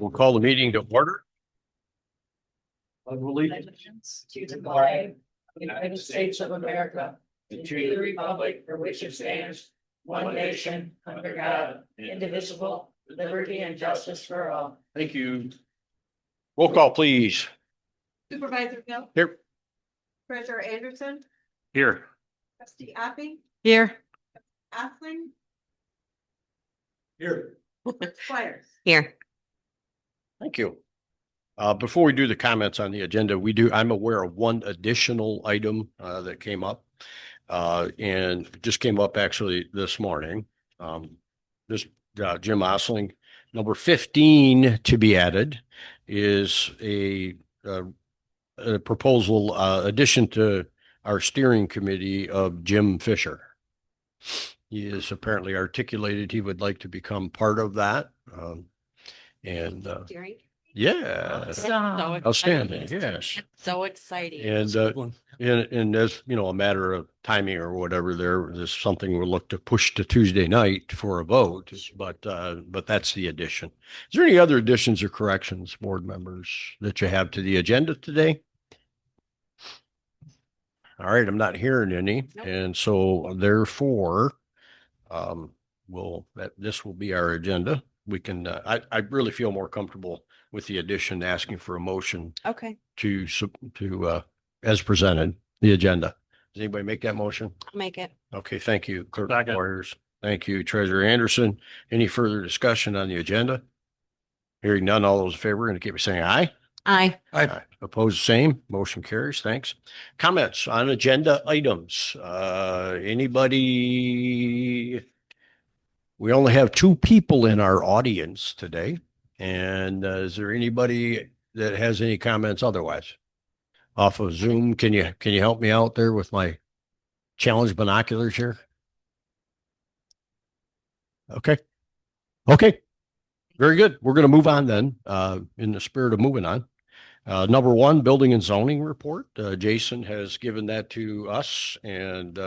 We'll call the meeting to order. Allegiance to the flag of the United States of America and to the republic for which it stands, one nation, under God, indivisible, with liberty and justice for all. Thank you. Roll call, please. Supervisor Hill, Here. Treasurer Anderson, Here. Trustee Appy, Here. Athling, Here. Squires. Here. Thank you. Before we do the comments on the agenda, I'm aware of one additional item that came up and just came up actually this morning. Jim Osling, number 15 to be added is a proposal addition to our steering committee of Jim Fisher. He is apparently articulated he would like to become part of that. Yeah, outstanding. Yes. So exciting. And as you know, a matter of timing or whatever, there's something we'll look to push to Tuesday night for a vote, but that's the addition. Is there any other additions or corrections, board members, that you have to the agenda today? All right, I'm not hearing any. Nope. And so therefore, this will be our agenda. We can, I really feel more comfortable with the addition, asking for a motion. Okay. To as presented, the agenda. Does anybody make that motion? I'll make it. Okay, thank you, Clerk Warriors. Thank you, Treasurer Anderson. Any further discussion on the agenda? Hearing none, all those in favor indicate by saying aye. Aye. Aye. Opposed, same. Motion carries. Thanks. Comments on agenda items. Anybody? We only have 2 people in our audience today. And is there anybody that has any comments otherwise? Off of Zoom, can you help me out there with my challenge binoculars here? Okay. Very good. We're going to move on then, in the spirit of moving on. Number 1, building and zoning report. Jason has given that to us, and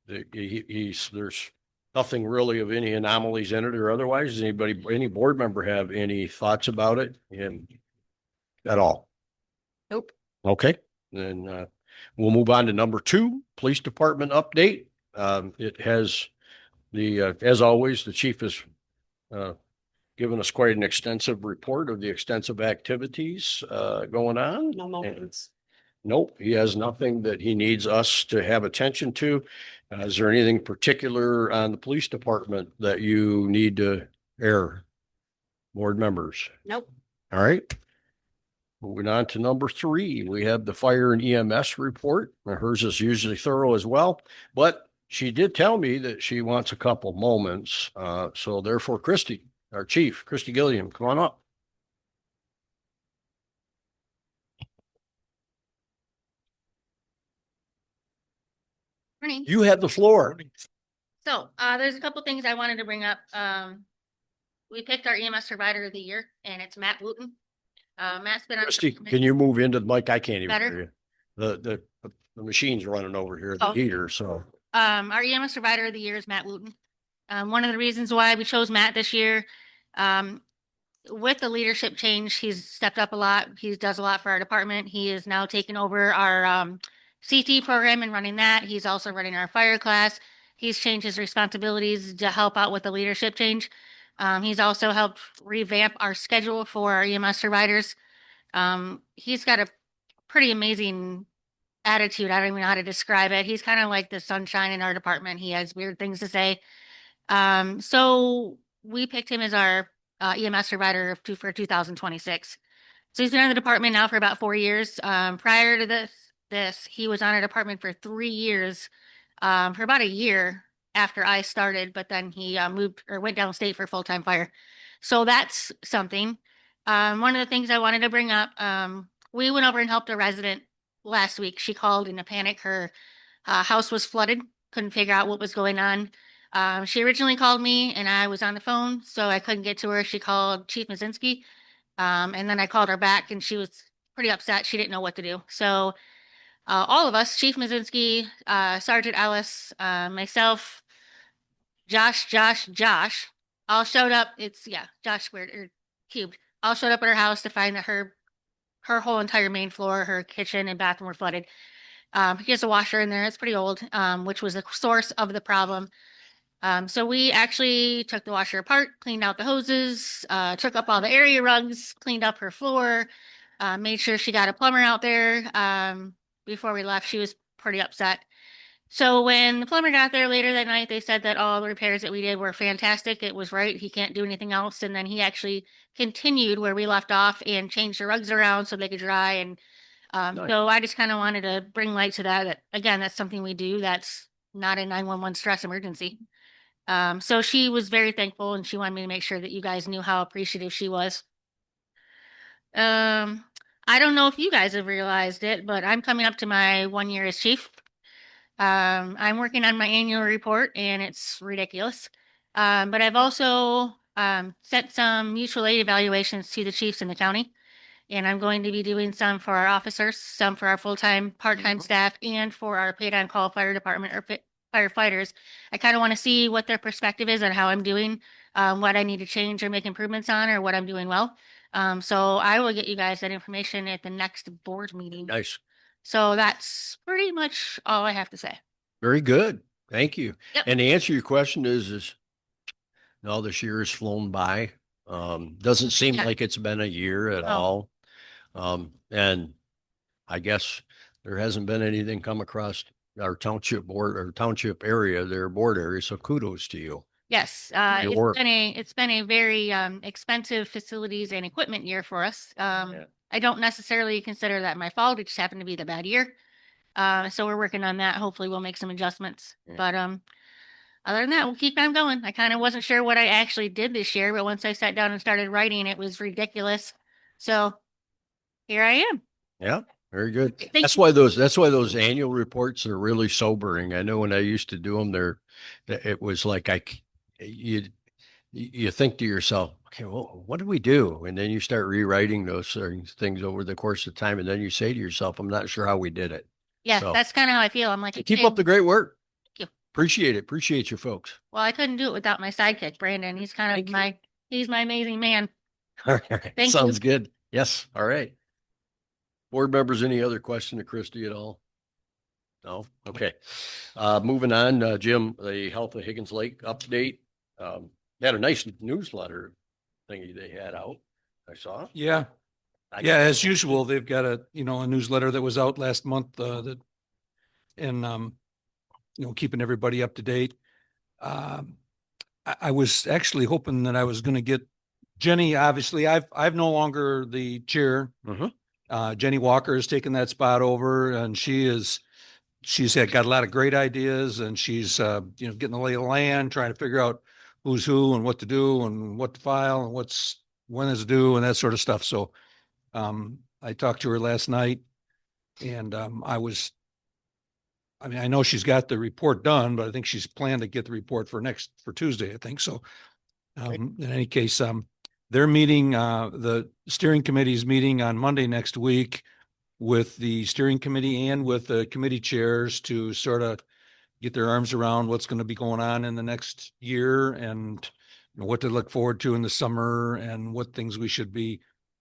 there's nothing really of any anomalies in it or otherwise. Does any board member have any thoughts about it at all? Nope. Okay. Then we'll move on to number 2, police department update. It has as always, the chief has given us quite an extensive report of the extensive activities going on. No moments. Nope, he has nothing that he needs us to have attention to. Is there anything particular on the police department that you need to air, board members? Nope. All right. Moving on to number 3, we have the fire and EMS report. Hers is usually thorough as well, but she did tell me that she wants a couple moments. So therefore, Christy, our chief, Christy Gilliam, come on up. Morning. You have the floor. So there's a couple things I wanted to bring up. We picked our EMS provider of the year, and it's Matt Wooten. Matt's been on. Christy, can you move into the mic? I can't even Better? hear you. The machine's running over here, the heater. So our EMS provider of the year is Matt Wooten. One of the reasons why we chose Matt this year, with the leadership change, he's stepped up a lot. He does a lot for our department. He is now taking over our CT program and running that. He's also running our fire class. He's changed his responsibilities to help out with the leadership change. He's also helped revamp our schedule for our EMS providers. He's got a pretty amazing attitude. I don't even know how to describe it. He's kind of like the sunshine in our department. He has weird things to say. So we picked him as our EMS provider for 2026. So he's been in the department now for about 4 years. Prior to this, he was on a department for 3 years, for about a year after I started, but then he moved or went downstate for full-time fire. So that's something. One of the things I wanted to bring up, we went over and helped a resident last week. She called in a panic. Her house was flooded, couldn't figure out what was going on. She originally called me and I was on the phone, so I couldn't get to her. She called Chief Mazinski, and then I called her back and she was pretty upset. She didn't know what to do. So all of us, Chief Mazinski, Sergeant Ellis, myself, Josh, all showed up. It's Josh squared or cubed. all showed up at her house to find that her whole entire main floor, her kitchen and bathroom were flooded. He has a washer in there. It's pretty old, which was the source of the problem. So we actually took the washer apart, cleaned out the hoses, took up all the area rugs, cleaned up her floor, made sure she got a plumber out there. Before we left, she was pretty upset. So when the plumber got there later that night, they said that all the repairs that we did were fantastic. It was right. He can't do anything else. And then he actually continued where we left off and changed the rugs around so they could dry. And Nice. so I just kind of wanted to bring light to that. That again, that's something we do. That's not a 911 stress emergency. So she was very thankful and she wanted me to make sure that you guys knew how appreciative she was. Um, I don't know if you guys have realized it, but I'm coming up to my 1 year as chief. I'm working on my annual report and it's ridiculous. But I've also sent some mutual aid evaluations to the chiefs in the county. And I'm going to be doing some for our officers, some for our full-time, part-time staff, and for our paid-on-call fire department or firefighters. I kind of want to see what their perspective is on how I'm doing, what I need to change or make improvements on, or what I'm doing well. So I will get you guys that information at the next board meeting. Nice. So that's pretty much all I have to say. Very good. Thank you. Yep. And the answer to your question is no, this year has flown by. Doesn't seem Yeah. like it's been a year at No. all. And I guess there hasn't been anything come across our township board or township area, their board area. So kudos to you. Yes, Your work. it's been a very expensive facilities and equipment year for us. Yeah. I don't necessarily consider that my fault. It just happened to be the bad year. So we're working on that. Hopefully we'll make some adjustments. Yeah. But other than that, we'll keep on going. I kind of wasn't sure what I actually did this year, but once I sat down and started writing, it was ridiculous. So here I am. Yeah. Very good. Thank That's you. why those annual reports are really sobering. I know when I used to do them, it was like you think to yourself, okay, well, what did we do? And then you start rewriting those things over the course of time, and then you say to yourself, I'm not sure how we did it. Yeah, So that's kind of how I feel. I'm like, keep okay, up the great work. Thank you. Appreciate it. Appreciate you folks. well, I couldn't do it without my sidekick, Brandon. He's kind Thank of you. he's my amazing man. All right. Thank Sounds you. good. Yes. All right. Board members, any other question to Christie at all? No? Okay. Moving on, Jim, the Health of Higgins Lake update. They had a nice newsletter thingy they had out. I saw. Yeah, yeah, as usual, they've got a newsletter that was out last month, keeping everybody up to date. I was actually hoping that I was going to get Jenny. Obviously, I've no longer the chair. Mhm. Jenny Walker has taken that spot over, and she's got a lot of great ideas, and she's getting the lay of the land, trying to figure out who's who and what to do and what to file and when is due and that sort of stuff. So I talked to her last night, and I know she's got the report done, but I think she's planned to get the report for Tuesday, I think. So in any case, they're meeting, the steering committee's meeting on Monday next week with the steering committee and with the committee chairs to sort of get their arms around what's going to be going on in the next year and what to look forward to in the summer and what things we should be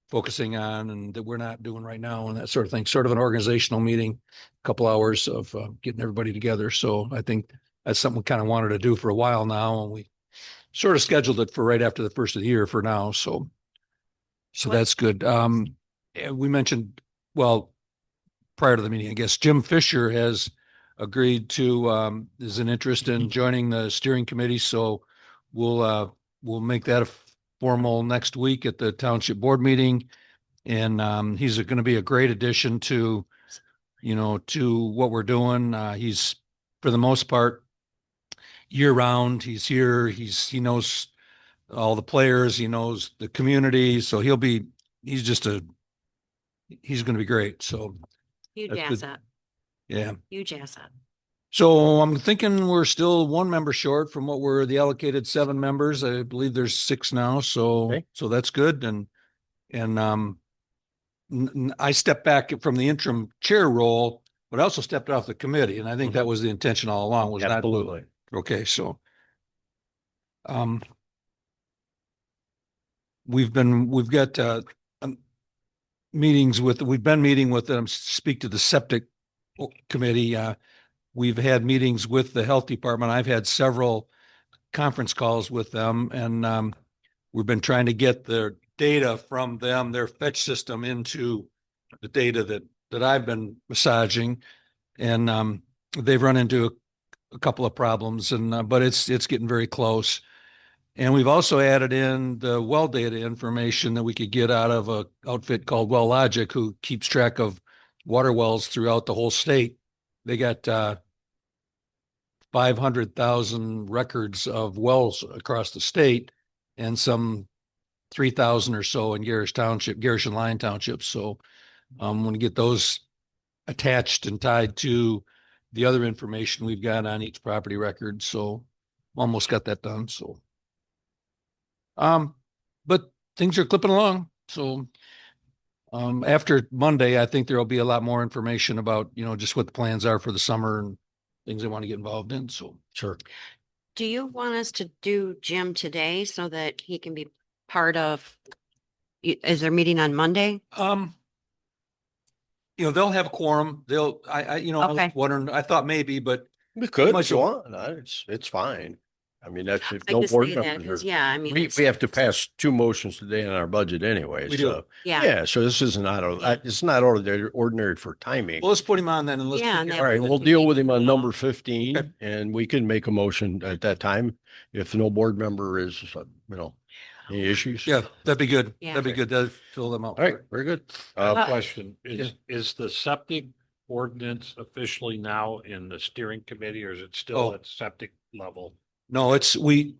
focusing on and that we're not doing right now and that sort of thing. Sort of an organizational meeting, a couple hours of getting everybody together. So I think that's something we kind of wanted to do for a while now, and we sort of scheduled it for right after the first of the year for now. So that's good. We mentioned, well, prior to the meeting, I guess Jim Fisher has agreed to is an interest in joining the steering committee. So we'll make that a formal next week at the township board meeting. And he's going to be a great addition to what we're doing. He's, for the most part, year round. He's here. He knows all the players. He knows the community. So he's going to be great. So Huge that's good. asset, Yeah. huge asset. So I'm thinking we're still one member short from what were the allocated 7 members. I believe there's 6 now. So, Okay. so that's good. And I stepped back from the interim chair role, but I also stepped off the committee. And I think that was the intention all along, was Absolutely. not, okay. So, we've got, we've been meeting with them, speak to the septic committee. We've had meetings with the health department. I've had several conference calls with them, and we've been trying to get their data from them, their fetch system, into the data that I've been massaging. And they've run into a couple of problems, and but it's getting very close. And we've also added in the well data information that we could get out of a outfit called Well Logic, who keeps track of water wells throughout the whole state. They got 500,000 records of wells across the state, and some 3,000 or so in Gerrish Township, Gerrish and Lyon Township. So I'm going to get those attached and tied to the other information we've got on each property record. So almost got that done. So, but things are clipping along. So, after Monday, I think there'll be a lot more information about, just what the plans are for the summer and things they want to get involved in. So, Sure. Do you want us to do Jim today so that he can be part of, is there meeting on Monday? they'll have a quorum. I was Okay. wondering, I thought maybe, but We could, Much if you of- want. It's fine. I mean, that's if I no just board say that members because, are. yeah, I mean, We it's- have to pass 2 motions today on our budget anyway. We do. So, yeah, yeah, so this isn't it's not ordinary for timing. well, let's put him on then and let's. Yeah, take and care that All right, of it. we'll deal with him on number 15 Okay. and we can make a motion at that time. If no board member is, any issues? Yeah, that'd be good. Yeah. That'd be good. That'd fill them out. All right, very good. Question, is the septic ordinance officially now in the steering committee or is it still Oh. at septic level? No, the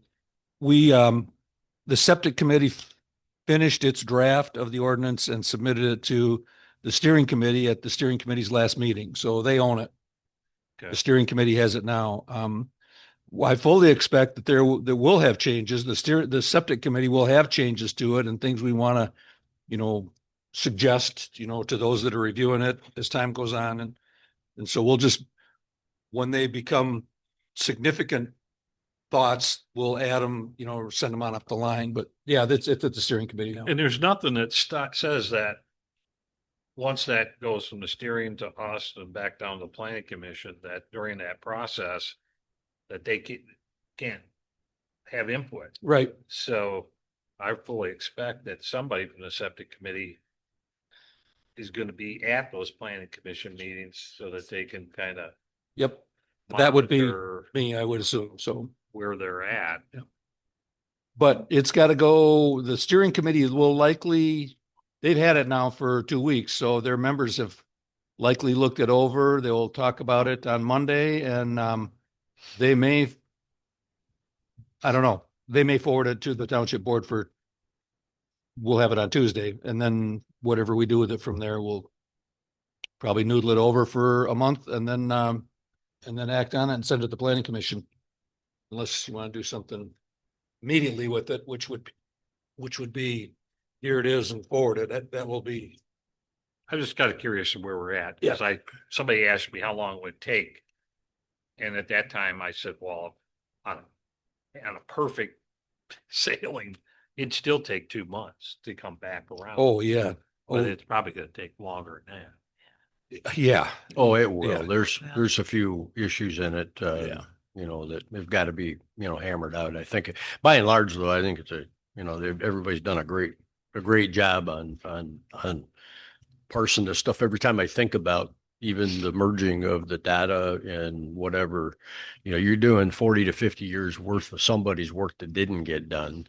septic committee finished its draft of the ordinance and submitted it to the steering committee at the steering committee's last meeting. So they own it. Okay. The steering committee has it now. I fully expect that there will have changes. The septic committee will have changes to it and things we want to, suggest, to those that are reviewing it as time goes on. And so we'll just, when they become significant thoughts, we'll add them, send them on up the line. But yeah, it's at the steering committee now. And there's nothing that says that once that goes from the steering to us and back down to the planning commission, that during that process, that they can't have input. Right. So I fully expect that somebody from the septic committee is going to be at those planning commission meetings so that they can kind of Yep. That would be monitor me, I would assume. So, where they're at. but it's got to go, the steering committee will likely, they've had it now for 2 weeks. So their members have likely looked it over. They will talk about it on Monday and, they may, I don't know, they may forward it to the township board we'll have it on Tuesday. And then whatever we do with it from there, we'll probably noodle it over for a month and then act on it and send it to the planning commission. Unless you want to do something immediately with it, which would be, here it is and forward it. That will be. I'm just kind of curious of where we're at, because somebody asked me how long it would take. And at that time I said, well, on a perfect sailing, it'd still take 2 months to come back around. Oh, yeah. But it's probably gonna take longer than that. Yeah. Oh, it will. Yeah. There's a few issues in it, Yeah. that have got to be, hammered out. I think by and large, though, I think it's everybody's done a great job on parsing this stuff. Every time I think about even the merging of the data and whatever, you're doing 40 to 50 years worth of somebody's work that didn't get done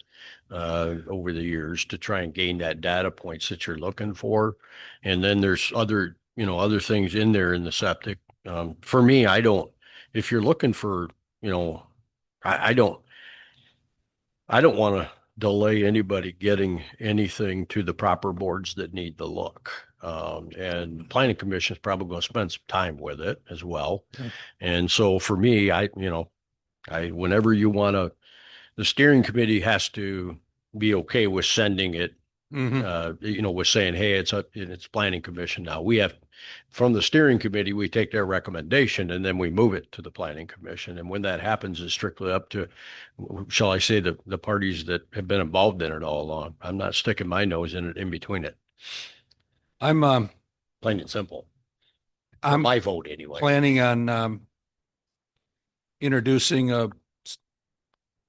over the years to try and gain that data points that you're looking for. And then there's other things in there in the septic. For me, if you're looking for, I don't want to delay anybody getting anything to the proper boards that need the look. And the planning commission is probably going to spend some time with it as well. Okay. And so for me, whenever you want to, the steering committee has to be okay with sending it was saying, hey, it's planning commission now. We have, from the steering committee, we take their recommendation and then we move it to the planning commission. And when that happens is strictly up to, shall I say, the parties that have been involved in it all along. I'm not sticking my nose in it in between it. I'm Plain and simple. For I'm my vote anyway. planning on introducing a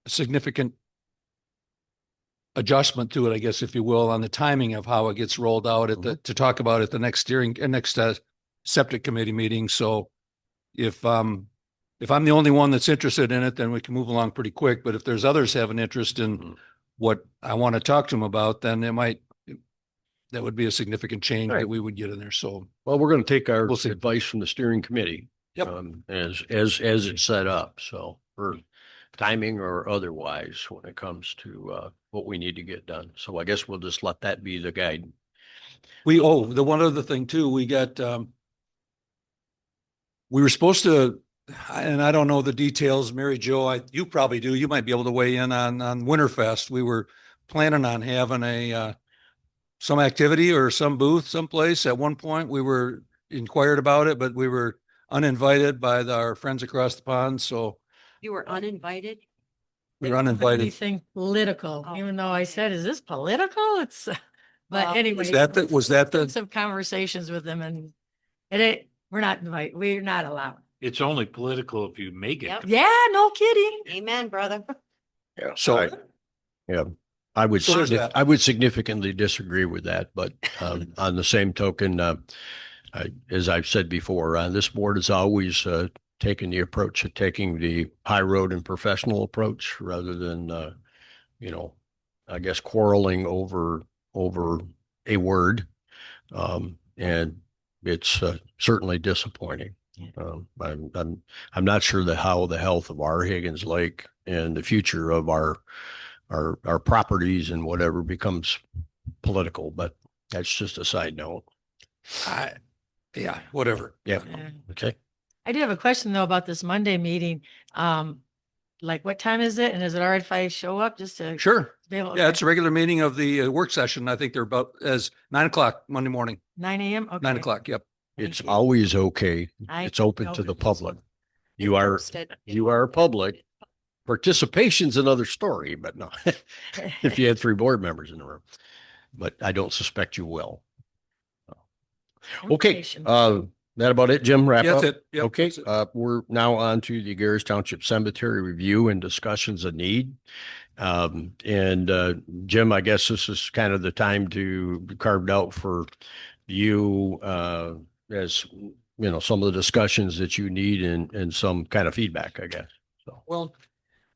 significant adjustment to it, I guess, if you will, on the timing of how it gets rolled out to talk about at the next septic committee meeting. So if I'm the only one that's interested in it, then we can move along pretty quick. But if there's others have an interest in what I want to talk to them about, then that would be a significant change that we would get in there. So, well, we're going to take our We'll see. advice from the steering committee. Yep. As it's set up. So for timing or otherwise, when it comes to what we need to get done. So I guess we'll just let that be the guide. the one other thing too, we were supposed to, and I don't know the details, Mary Jo, you probably do. You might be able to weigh in on Winterfest. We were planning on having some activity or some booth someplace. At one point we were inquired about it, but we were uninvited by our friends across the pond. So You were uninvited? we were uninvited. Anything political, Oh, even though I said, is this political? It's, Well, but anyway. Was that the, Some conversations with them and we're not invited, we're not allowed. It's only political if you make it. Yep. Yeah, no kidding. Amen, brother. Yeah. so I would, So there's that. I would significantly disagree with that, but on the same token, as I've said before, this board has always taken the approach of taking the high road and professional approach rather than, I guess quarreling over a word, and it's certainly disappointing. I'm not sure how the health of our Higgins Lake and the future of our properties and whatever becomes political, but that's just a side note. yeah, whatever. Yeah. Yeah. Okay. I do have a question though about this Monday meeting. Like what time is it? And is it all right if I show up just to Sure. be able? Yeah, it's a regular meeting of the work session. I think they're about as 9:00 Monday morning, 9 a.m.? Okay. 9:00. Yep. It's Thank you. always okay. I It's open know to the it is. public. You are public. Participation's another story, but no, if you had 3 board members in the room, but I don't suspect you will. Okay. Information. That about it, Jim? Wrap Yeah, up? that's it. Yep, Okay. that's it. We're now on to the Gerrish Township Cemetery review and discussions of need. Jim, I guess this is kind of the time to be carved out for you, as some of the discussions that you need and some kind of feedback, I guess. So, Well,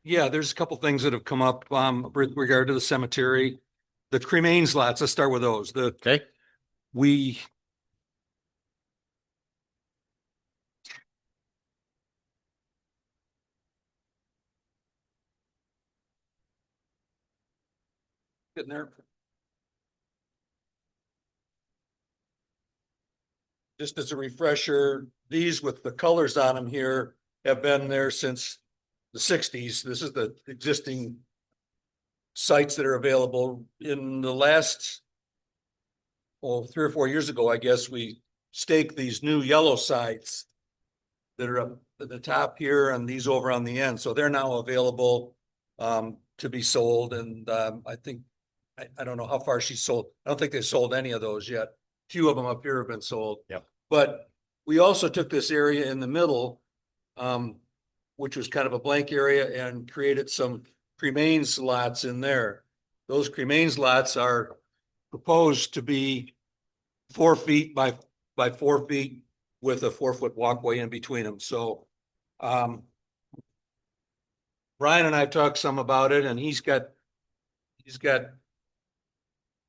yeah, there's a couple things that have come up with regard to the cemetery. The cremains lots, let's start with those. okay. We getting there. Just as a refresher, these with the colors on them here have been there since the 60s. This is the existing sites that are available. In the last, 3 or 4 years ago, I guess, we staked these new yellow sites that are up at the top here and these over on the end. So they're now available to be sold. And I think, I don't know how far she's sold. I don't think they sold any of those yet. Few of them up here have been sold. Yep. But we also took this area in the middle, which was kind of a blank area, and created some cremains lots in there. Those cremains lots are proposed to be 4 feet by 4 feet with a 4-foot walkway in between them. So Brian and I talked some about it, and he's got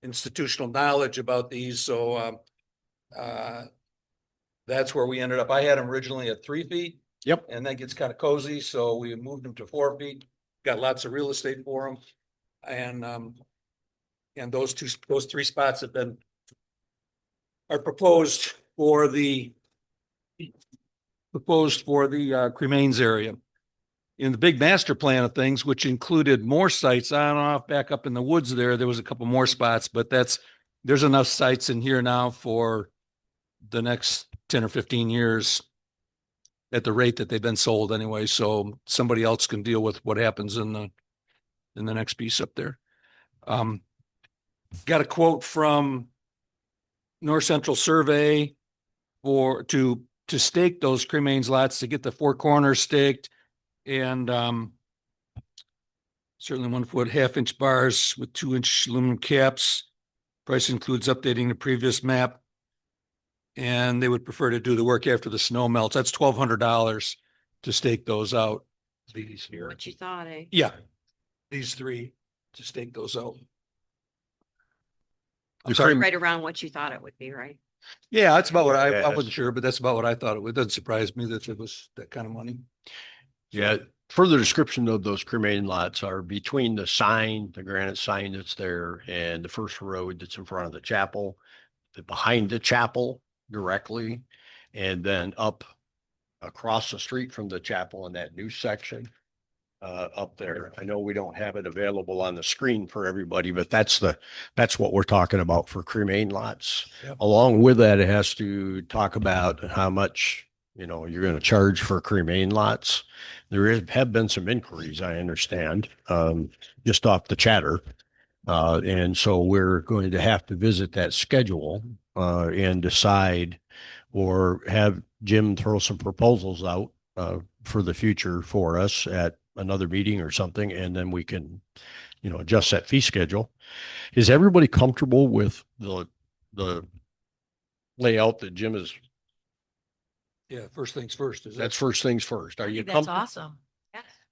institutional knowledge about these. So that's where we ended up. I had them originally at 3 feet. Yep. And that gets kind of cozy. So we moved them to 4 feet, got lots of real estate for them. And those 3 spots are proposed for the cremains area. in the big master plan of things, which included more sites on and off back up in the woods there was a couple more spots, but there's enough sites in here now for the next 10 or 15 years at the rate that they've been sold anyway. So somebody else can deal with what happens in the next piece up there. Got a quote from North Central Survey to stake those cremains lots, to get the four corners staked, and certainly 1 foot 1/2 inch bars with 2 inch aluminum caps. Price includes updating the previous map, and they would prefer to do the work after the snow melts. That's $1,200 to stake those out. These here. What you thought, eh? Yeah, these three to stake those out. I'm The sorry. crem- Right around what you thought it would be, right? Yeah, that's about what I Yes. wasn't sure, but that's about what I thought it would. It doesn't surprise me that it was that kind of money. Yeah, further description of those cremain lots are between the sign, the granite sign that's there, and the first road that's in front of the chapel, behind the chapel directly, and then up across the street from the chapel in that new section up there. I know we don't have it available on the screen for everybody, but that's what we're talking about for cremain lots. Yep. Along with that, it has to talk about how much, you're going to charge for cremain lots. Have been some inquiries, I understand, just off the chatter. And so we're going to have to visit that schedule and decide, or have Jim throw some proposals out for the future for us at another meeting or something, and then we can, adjust that fee schedule. Is everybody comfortable with the layout that Jim is? Yeah, first things first. That's first things first. Are I you think that's comfortable?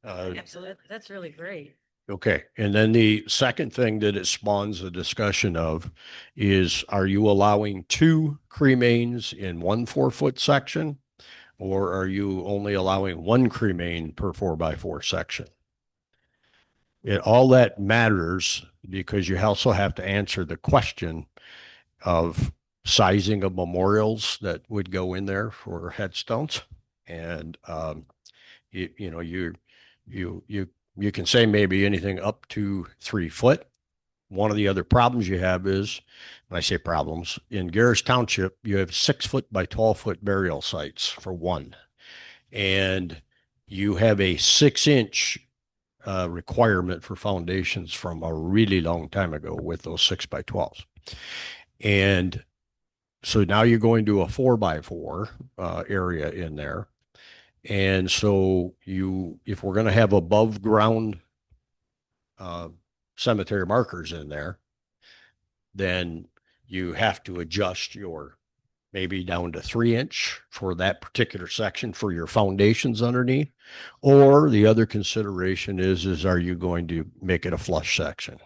awesome. Absolutely. That's really great. Okay. And then the second thing that it spawns a discussion of is, are you allowing 2 cremains in 1 4-foot section? Or are you only allowing 1 cremain per 4x4 section? All that matters, because you also have to answer the question of sizing of memorials that would go in there for headstones. And you can say maybe anything up to 3 foot. One of the other problems you have is, when I say problems, in Gerrish Township, you have 6 foot by 12 foot burial sites for one. And you have a 6-inch requirement for foundations from a really long time ago with those 6 by 12s. And so now you're going to a 4x4 area in there. And so if we're going to have above ground cemetery markers in there, then you have to adjust your maybe down to 3-inch for that particular section for your foundations underneath. Or the other consideration is are you going to make it a flush section?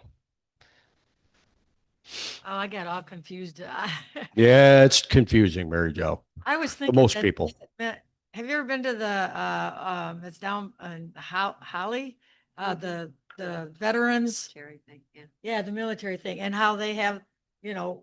Oh, I got all confused. Yeah, it's confusing, Mary Jo. I was thinking. most that- people. Have you ever been to it's down in Holly? The veterans, Terry thing, yeah. yeah, the military thing, and how they have,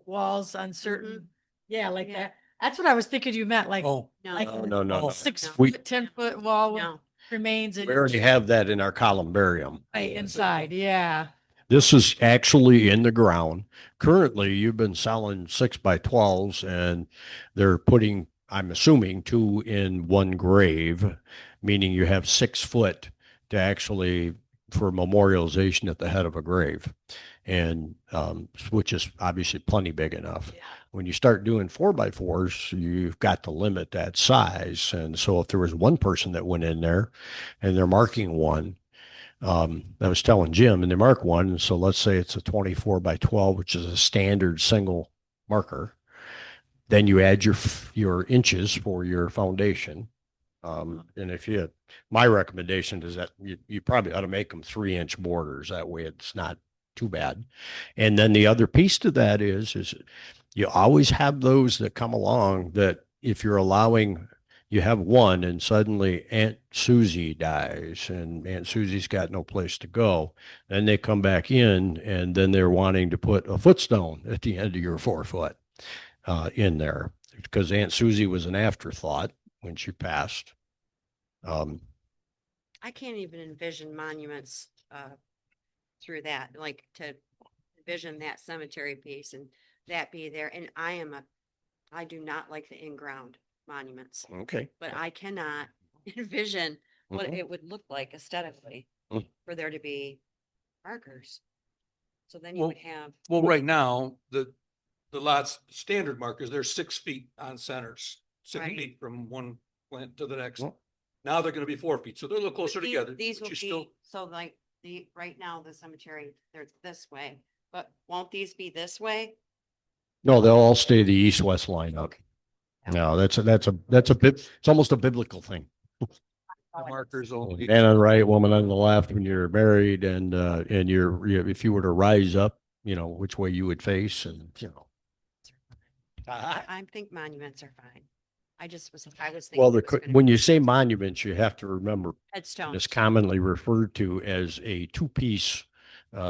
walls on certain, Mhm. yeah, like Yeah. that. That's what I was thinking you meant, like, Oh, like No, No. 6 We- foot, 10-foot wall with no. remains We already have that in our columbarium. right inside, yeah. This is actually in the ground. Currently, you've been selling 6 by 12s, and they're putting, I'm assuming, 2 in 1 grave, meaning you have 6 foot to actually for memorialization at the head of a grave, and which is obviously plenty big enough. Yeah. When you start doing 4x4s, you've got to limit that size. And so if there was one person that went in there and they're marking one, I was telling Jim, and they mark one. And so let's say it's a 24 by 12, which is a standard single marker. Then you add your inches for your foundation. And my recommendation is that you probably ought to make them 3-inch borders. That way it's not too bad. And then the other piece to that is you always have those that come along that if you're allowing, you have one and suddenly Aunt Susie dies and Aunt Susie's got no place to go. Then they come back in and then they're wanting to put a footstone at the end of your 4 foot in there, because Aunt Susie was an afterthought when she passed. I I can't even envision monuments, through that, like to envision that cemetery piece and that be there. And I do not like the in-ground monuments, Okay. but I cannot envision what Mhm. it would look like aesthetically Mm. for there to be markers. So then you Well, would have, well, right now, the lots, standard markers, they're 6 feet on centers, six Right. feet from one plant to the next. Well- Now they're gonna be 4 feet, so they're a little closer these- together. These but will you still, be, so like right now, the cemetery, they're this way, but won't these be this way? No, they'll all stay the east-west line up. No, that's a bit, it's almost a biblical thing. the markers will. be- Man on the right, woman on the left when you're married and if you were to rise up, which way you would face and. I think monuments are fine. I was thinking. Well, it was gonna when be you say monuments, you have to remember Headstones. it's commonly referred to as a two-piece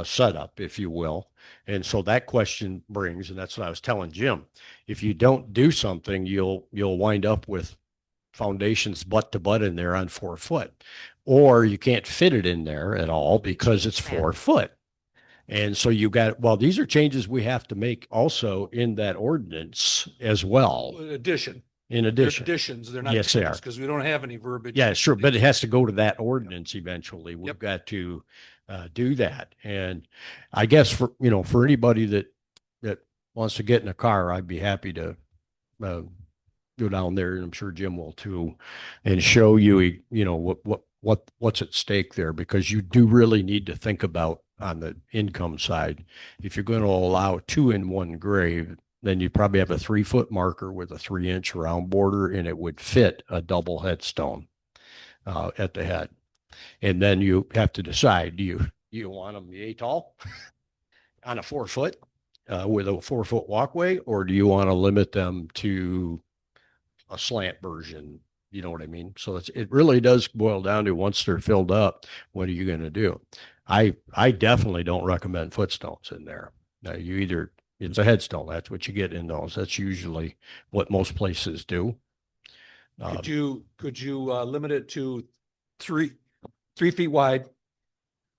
setup, if you will. And so that question brings, and that's what I was telling Jim, if you don't do something, you'll wind up with foundations butt to butt in there on 4 foot, or you can't fit it in there at all because it's 4 foot. And so these are changes we have to make also in that ordinance as well. Addition. In They're addition. additions, they're not. Yes, they are. Because we don't have any verbiage. Yeah, sure. But it has to go to that ordinance eventually. We've Yep. got to do that. And I guess for anybody that wants to get in a car, I'd be happy to go down there, and I'm sure Jim will too, and show you, what's at stake there, because you do really need to think about on the income side. If you're going to allow 2 in 1 grave, then you probably have a 3-foot marker with a 3-inch round border, and it would fit a double headstone at the head. And then you have to decide, do you want them yay tall on a 4-foot with a 4-foot walkway, or do you want to limit them to a slant version? You know what I mean? So it really does boil down to, once they're filled up, what are you going to do? I definitely don't recommend footstones in there. It's a headstone. That's what you get in those. That's usually what most places do. Could you limit it to 3 feet wide,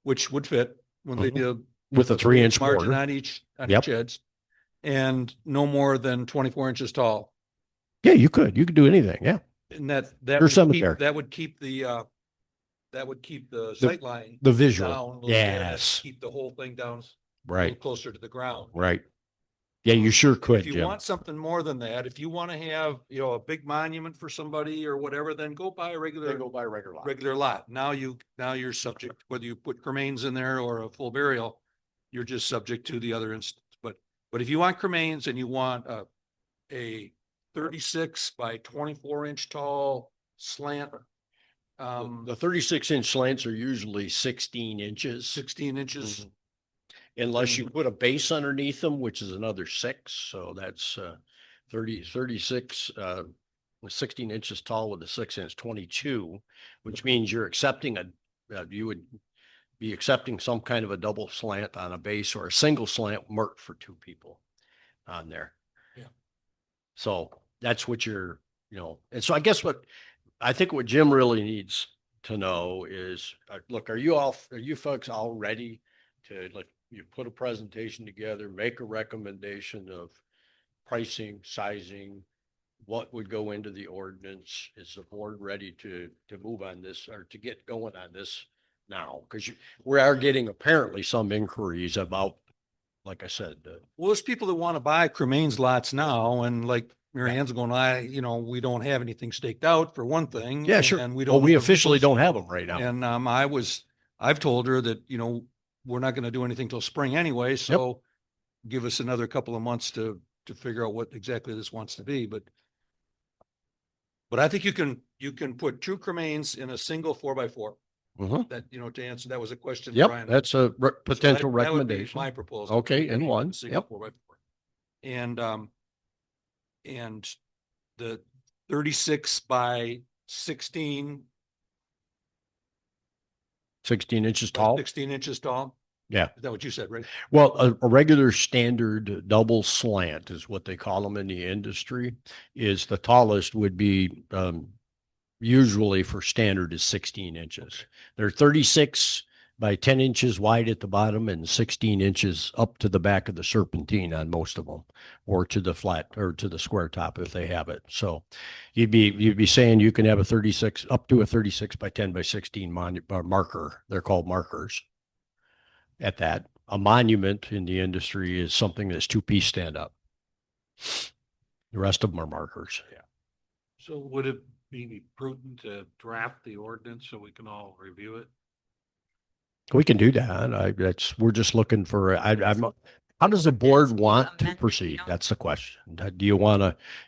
which would fit when they do. With a 3-inch margin border. on each Yep. edge, and no more than 24 inches tall. Yeah, you could do anything. Yeah. And that Your would cemetery. keep the sight line. The visual. Down a little bit, and Yes. keep the whole thing down a little Right. closer to the ground. Right. Yeah, you sure could, If you Jim. want something more than that, if you want to have, a big monument for somebody or whatever, then go buy a regular by regular regular lot. Now you're subject, whether you put cremains in there or a full burial, you're just subject to the other instance. But if you want cremains and you want a 36 by 24-inch tall slant, The 36-inch slants are usually 16 inches. 16 inches. Mhm. Unless you put a base underneath them, which is another 6. So that's 36, 16 inches tall with a 6-inch, 22, which means you're accepting you would be accepting some kind of a double slant on a base, or a single slant marked for 2 people on there. Yeah. So that's what and so I guess I think what Jim really needs to know is, look, are you folks all ready to, like, you put a presentation together, make a recommendation of pricing, sizing, what would go into the ordinance? Is the board ready to move on this, or to get going on this now? Because we are getting apparently some inquiries about, like I said, Well, there's people that want to buy cremains lots now, and like Mary Ann's going, we don't have anything staked out, for one thing. yeah, sure. And we Well, don't. we have officially people's- don't have them right now. And I've told her that, we're not going to do anything till spring anyway, so give us another couple of months to figure out what exactly this wants to be, but I think you can put 2 cremains in a single 4x4. Mhm. That, to answer, that was a question. Yep, Brian. that's a potential That would be recommendation. My proposal. Okay, and one. Single Yep. 4x4. And the 36 by 16, 16 inches tall. 16 inches tall. Yeah. Is that what you said, right? Well, a regular standard double slant is what they call them in the industry. Is the tallest would be usually for standard is 16 inches. They're 36 by 10 inches wide at the bottom and 16 inches up to the back of the serpentine on most of them, or to the flat or to the square top if they have it. So you'd be saying you can have a 36 up to a 36 by 10 by 16 marker. They're called markers at that. A monument in the industry is something that's two-piece stand up. The rest of them are markers. So would it be prudent to draft the ordinance so we can all review it? We can do that. We're just looking for, how does the board want to proceed? That's the question. Do you want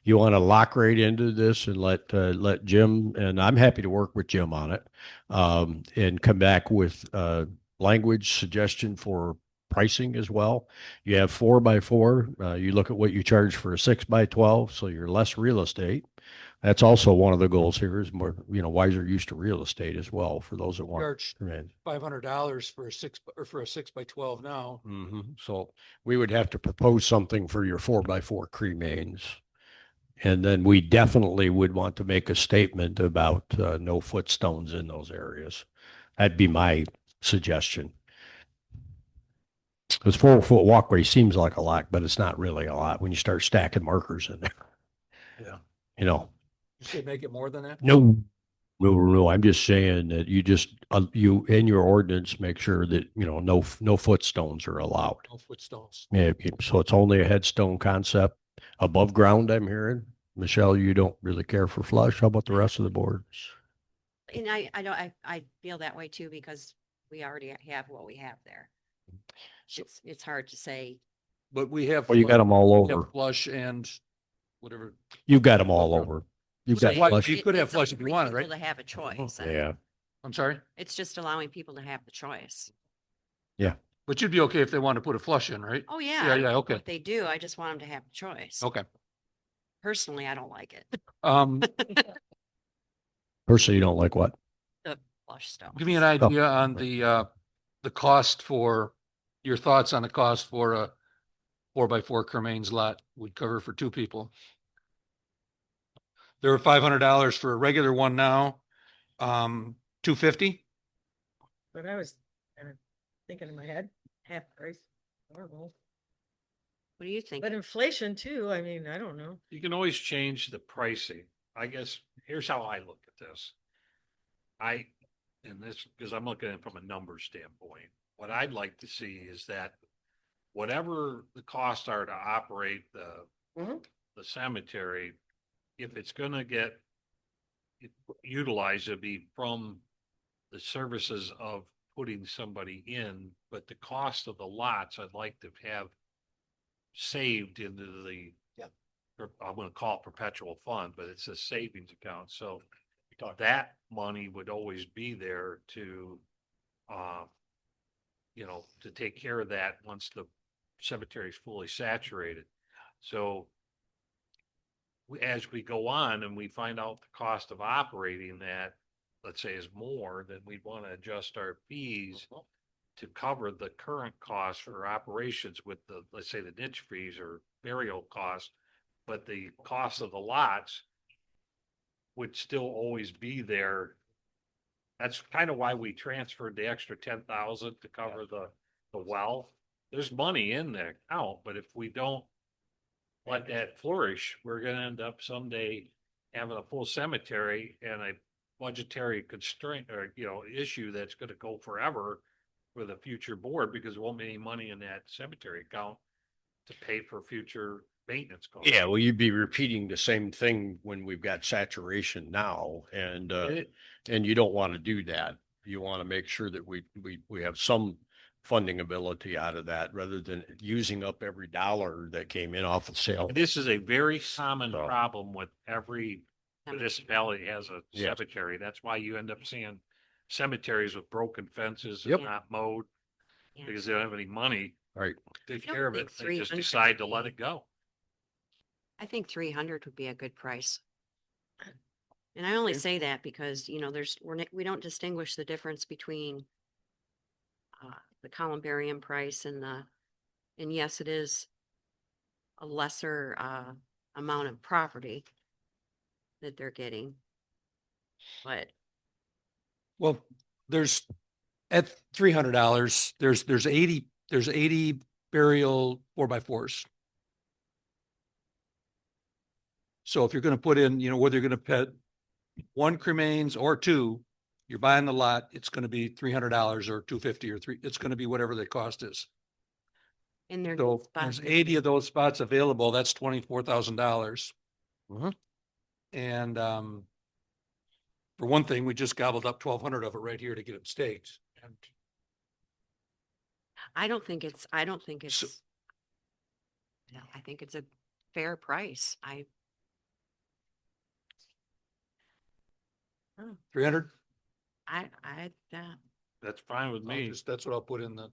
to lock right into this and let Jim, and I'm happy to work with Jim on it, and come back with, language suggestion for pricing as well. You have 4x4. You look at what you charge for a 6x12, so you're less real estate. That's also one of the goals here is more, wiser use to real estate as well for those that want. Charge $500 for a 6x12 now. So we would have to propose something for your 4x4 cremains. And then we definitely would want to make a statement about no footstones in those areas. That'd be my suggestion. Because 4-foot walkway seems like a lot, but it's not really a lot when you start stacking markers in there. Yeah. You You should make it more than that. No. I'm just saying that you in your ordinance make sure that no footstones are allowed. No footstones. Yeah, so it's only a headstone concept above ground. I'm hearing, Michelle, you don't really care for flush. How about the rest of the board? And I feel that way too, because we already have what we have there. It's hard to say. But we have. Well, you got them all we have over. Flush and whatever. You've got them all over. You've got Flush. flush. You could have It's flush if you allowing wanted, people right? To have a choice. Yeah. I'm sorry, It's just allowing people to have the choice. but you'd be okay if they wanted to put a flush in, right? Oh, Yeah, yeah. okay. If they do, I just want them to have the choice. Okay. Personally, I don't like it. Personally, you don't like what? The flush stone. Give me an idea on the cost your thoughts on the cost for a 4x4 cremains lot would cover for two people. There were $500 for a regular one now, $250. But I was kind of thinking in my head, half price, normal. What do you think? But inflation too, I mean, I don't know. You can always change the pricing. I guess, here's how I look at this. Because I'm looking at it from a number standpoint, what I'd like to see is that whatever the costs are to operate the cemetery, if it's gonna get utilized, it'd be from the services of putting somebody in, but the cost of the lots, I'd like to have saved into the, I'm gonna call it perpetual fund, but it's a savings account. So that money would always be there to, to take care of that once the cemetery is fully saturated. So as we go on and we find out the cost of operating that, let's say, is more, then we'd want to adjust our fees to cover the current costs for operations with the, let's say, the niche fees or burial costs, but the cost of the lots would still always be there. That's kind of why we transferred the extra 10,000 to cover the well. There's money in the account, but if we don't let that flourish, we're gonna end up someday having a full cemetery and a budgetary constraint or, issue that's gonna go forever for the future board because there won't be any money in that cemetery account to pay for future maintenance costs. Yeah, well, you'd be repeating the same thing when we've got saturation now, and you don't want to do that. You want to make sure that we have some funding ability out of that rather than using up every dollar that came in off the sale. And this is a very common problem with every municipality has a Yes. cemetery. That's why you end up seeing cemeteries with broken fences Yep. and not mowed Yeah. because they don't have any money Right. to take I don't care of it. think They just 300 decide to let it go. I think 300 would be a good price. And I only say that because, we don't distinguish the difference between the columbarium price and yes, it is a lesser amount of property that they're getting. but Well, there's at $300, there's 80 burial 4x4s. So if you're going to put in, whether you're going to put one cremains or two, you're buying the lot, it's going to be $300 or $250 or three. It's going to be whatever the cost is. in their. So there's 80 of those spots available. That's $24,000. Mhm. And, for one thing, we just gobbled up 1,200 of it right here to get it staked. And I don't think it's, So- no, I think it's a fair price. 300? That's fine with me. That's what I'll put in the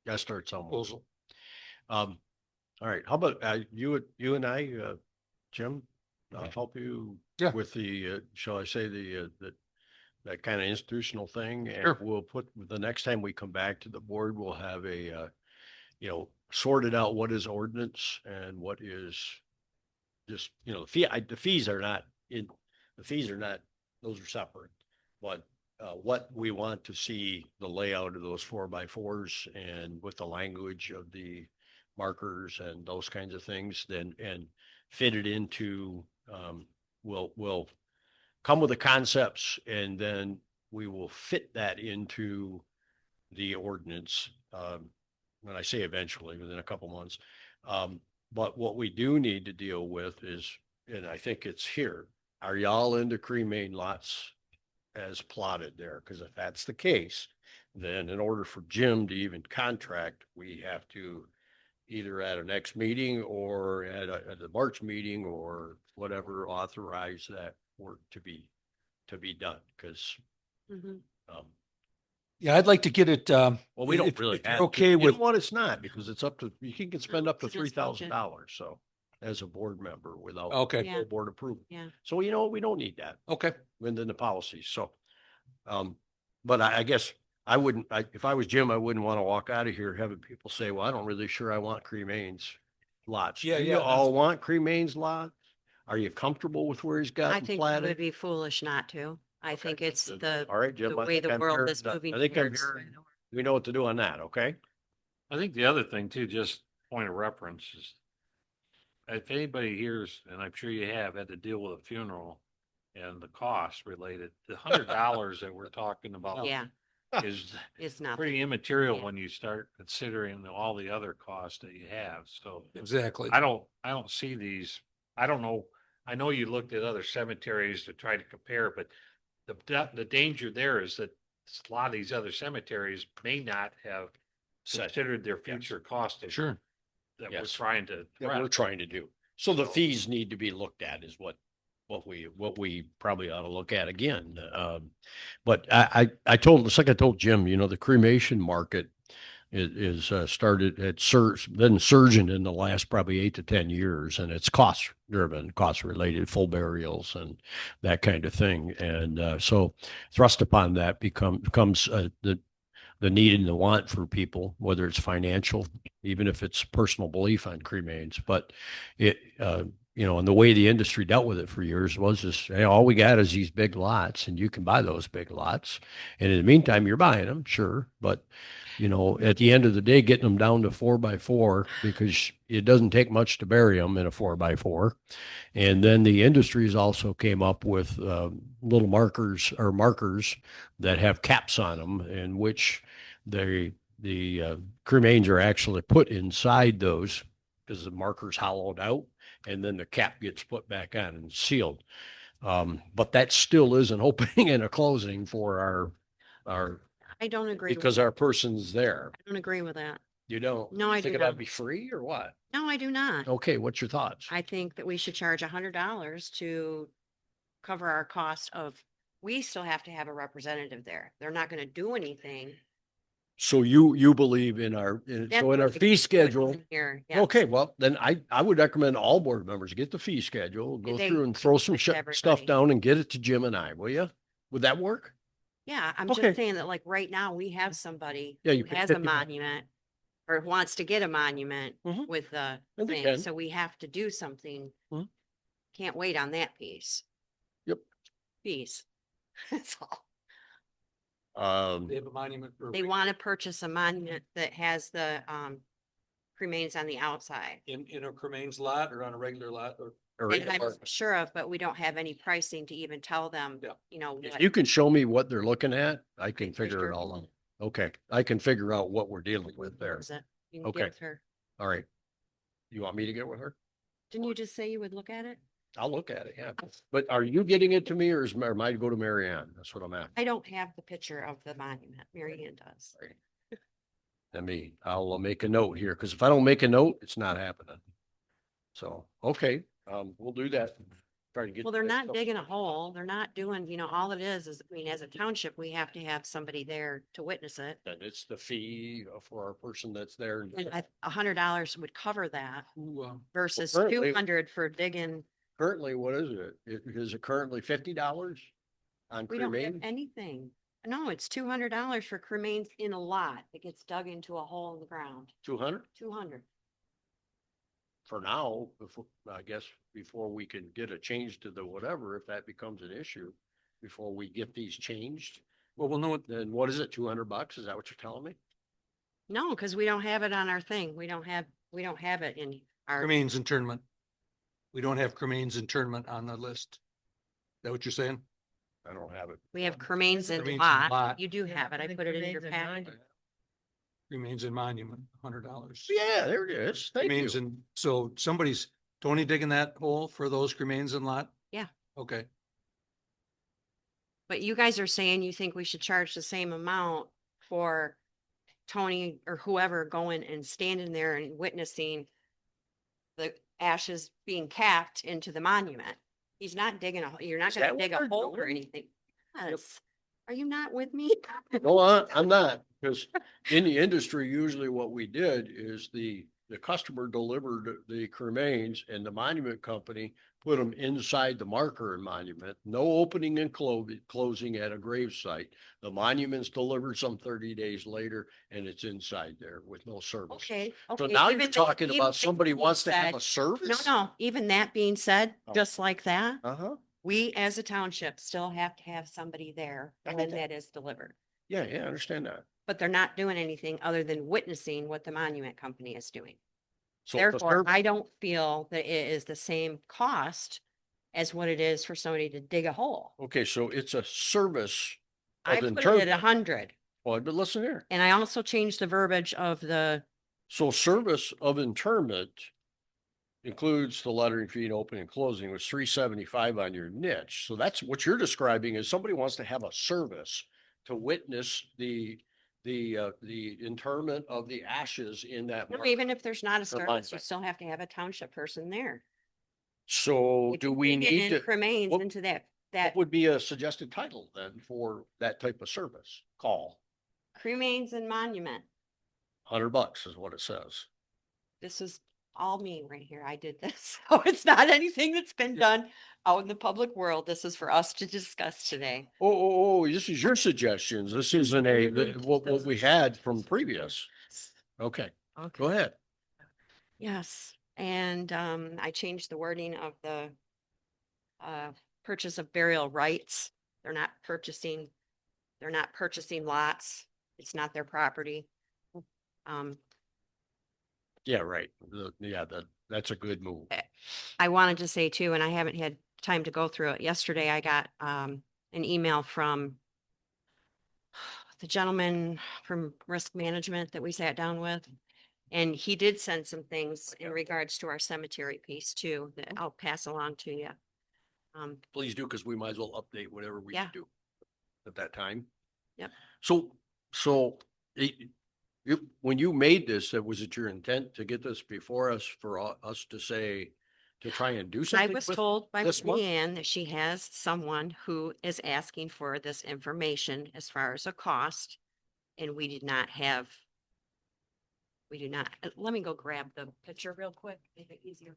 Gotta start somewhere. proposal. All right, how about, you and I, Jim, I'll help you Yeah. with the, shall I say, that kind of institutional thing. And Sure. we'll put, the next time we come back to the board, we'll have sorted out what is ordinance and what is just, the fees are not those are separate. But what we want to see the layout of those 4x4s and with the language of the markers and those kinds of things, then, and fit it into, we'll come with the concepts and then we will fit that into the ordinance. When I say eventually, within a couple months. But what we do need to deal with is, and I think it's here, are y'all into cremain lots as plotted there? Because if that's the case, then in order for Jim to even contract, we have to either at a next meeting or at the March meeting or whatever, authorize that work to be done. Because, Mhm. Yeah, I'd like to get it, well, we don't if- really if you're have. okay You with- know what? It's not, because it's up to, you can spend up to It's just budget. $3,000. So as a board member without okay, Yeah. full board approval. Yeah. So, we don't need that okay. within the policies. So, but I guess I wouldn't, if I was Jim, I wouldn't want to walk out of here having people say, well, I don't really sure I want cremains lots. Yeah, Do yeah, you that's- all want cremains lots? Are you comfortable with where he's got I them think it would platted? be foolish not to. I Okay. think it's Then, all right, Jim, the I way think the I'm world hearing is that- moving. I think I'm towards. hearing, we know what to do on that. Okay. I think the other thing too, just point of reference is if anybody hears, and I'm sure you have had to deal with a funeral and the costs related, the $100 that we're talking about Yeah, is it's not. pretty immaterial Yeah. when you start considering all the other costs that you have. So Exactly. I don't see these, I don't know. I know you looked at other cemeteries to try to compare, but the danger there is that a lot of these other cemeteries may not have considered their future cost of Sure. that we're Yes. trying to. That we're address. trying to do. So the So- fees need to be looked at is what we probably ought to look at again. But I told, it's like I told Jim, the cremation market is started, been surging in the last probably 8 to 10 years, and it's cost driven, cost related, full burials and that kind of thing. And so thrust upon that becomes the need and the want for people, whether it's financial, even if it's personal belief on cremains. But and the way the industry dealt with it for years was just, hey, all we got is these big lots, and you can buy those big lots. And in the meantime, you're buying them, sure. But, at the end of the day, getting them down to 4x4, because it doesn't take much to bury them in a 4x4. And then the industries also came up with little markers that have caps on them, in which the cremains are actually put inside those, because the marker's hollowed out, and then the cap gets put back on and sealed. But that still is an opening and a closing for our I don't agree. because our person's there. I don't agree with that. You don't No, I do think it ought to not. be free or what? No, I do not. Okay, what's your thoughts? I think that we should charge $100 to cover our cost of, we still have to have a representative there. They're not going to do anything. So you believe in our, That's so in our what we fee put schedule. in Here, yeah. Okay, well, then I would recommend all board members get the fee schedule, go They through and throw some conflict stuff everybody. down and get it to Jim and I, will you? Would that work? Yeah, I'm Okay. just saying that like right now we have somebody Yeah, who you pick has a 50 monument or wants to get a monument Mhm. with the And they thing, can. so we have to do something. Mhm. Can't wait on that piece. Yep. fees. That's all. They have a monument for. They want to purchase a monument that has the, remains on the outside. In a cremains lot or on a regular lot or? Or And I'm sure of, but we don't have any pricing to even tell them, Yeah. you know, if what. you can show me what they're looking at, I can For figure sure. it all out. Okay, I can figure out what we're dealing with there. is it. You can Okay. get with her. All right. You want me to get with her? Didn't you just say you would look at it? I'll look at it, yeah. But are you getting it to me or or am I to go to Mary Ann? That's what I'm at. I don't have the picture of the monument. Mary Ann does. I'll make a note here, because if I don't make a note, it's not happening. So, okay, we'll do that. Try to get. Well, they're that not stuff. digging a hole. They're not doing, you know, all it is, I mean, as a township, we have to have somebody there to witness it. And it's the fee for our person that's there. And $100 would cover that Who, versus currently- 200 for digging. Currently, what is it? Is it currently $50 on We don't have cremain? anything. No, it's $200 for cremains in a lot that gets dug into a hole in the ground. 200 200. for now, before, I guess, before we can get a change to the whatever, if that becomes an issue, before we get these changed, well, we'll know what, then what is it, $200? Is that what you're telling me? No, because we don't have it on our thing. We don't have it in our, cremains internment. We don't have cremains internment on the list. Is that what you're saying? I don't have it. we have cremains in Cremains in lot. lot. You do have it. I put it in your packet. Remains in monument, $100. Yeah, there it is. Thank Remains you. in, so somebody's, Tony digging that hole for those cremains in lot? Yeah. Okay, But you guys are saying you think we should charge the same amount for Tony or whoever going and standing there and witnessing the ashes being capped into the monument. He's not digging you're not Is gonna that what dig a they're hole or doing? anything. Yes. Are you not with me? No, I'm not, because in the industry, usually what we did is the customer delivered the cremains and the monument company put them inside the marker and monument, no opening and closing at a grave site. The monument's delivered some 30 days later and it's inside there with no service. Okay. So okay, now even you're that- talking even about that somebody being wants to have said- a service? No, even that being said, Oh. just like that, Uh-huh. we as a township still have to have somebody there I get when that. that is delivered. Yeah, I understand that. But they're not doing anything other than witnessing what the monument company is doing. So the Therefore, service- I don't feel that it is the same cost as what it is for somebody to dig a hole. Okay, so it's a service. I of put it at interment. 100, Well, but listen here. and I also changed the verbiage of the, So service of interment includes the lettering fee and opening and closing was $375 on your niche. So that's what you're describing is somebody wants to have a service to witness the interment of the ashes in that. no, mark. even if there's not a Or service, you monument. still have to have a township person there. So If do you we dig it need in to, Cremains what- into that what would be a suggested title then for that type of service? Call, Cremains and Monument. $100 is what it says. This is all me right here. I did this. So it's not anything that's been done out in the public world. This is for us to discuss today. Oh, this is your suggestions. This isn't what we had from previous. Okay, go ahead. Yes, and I changed the wording of the purchase of burial rights. They're not purchasing lots. It's not their property. Yeah, right. That's a good move. I wanted to say too, and I haven't had time to go through it. Yesterday, I got an email from the gentleman from risk management that we sat down with. And he did send some things in regards to our cemetery piece too, that I'll pass along to you. Please do, because we might as well update whatever we Yeah. do at that time. Yep. So when you made this, was it your intent to get this before us for us to say, to try and do I something? was with told by this month? Leanne that she has someone who is asking for this information as far as a cost. And we do not, let me go grab the picture real quick, make it easier.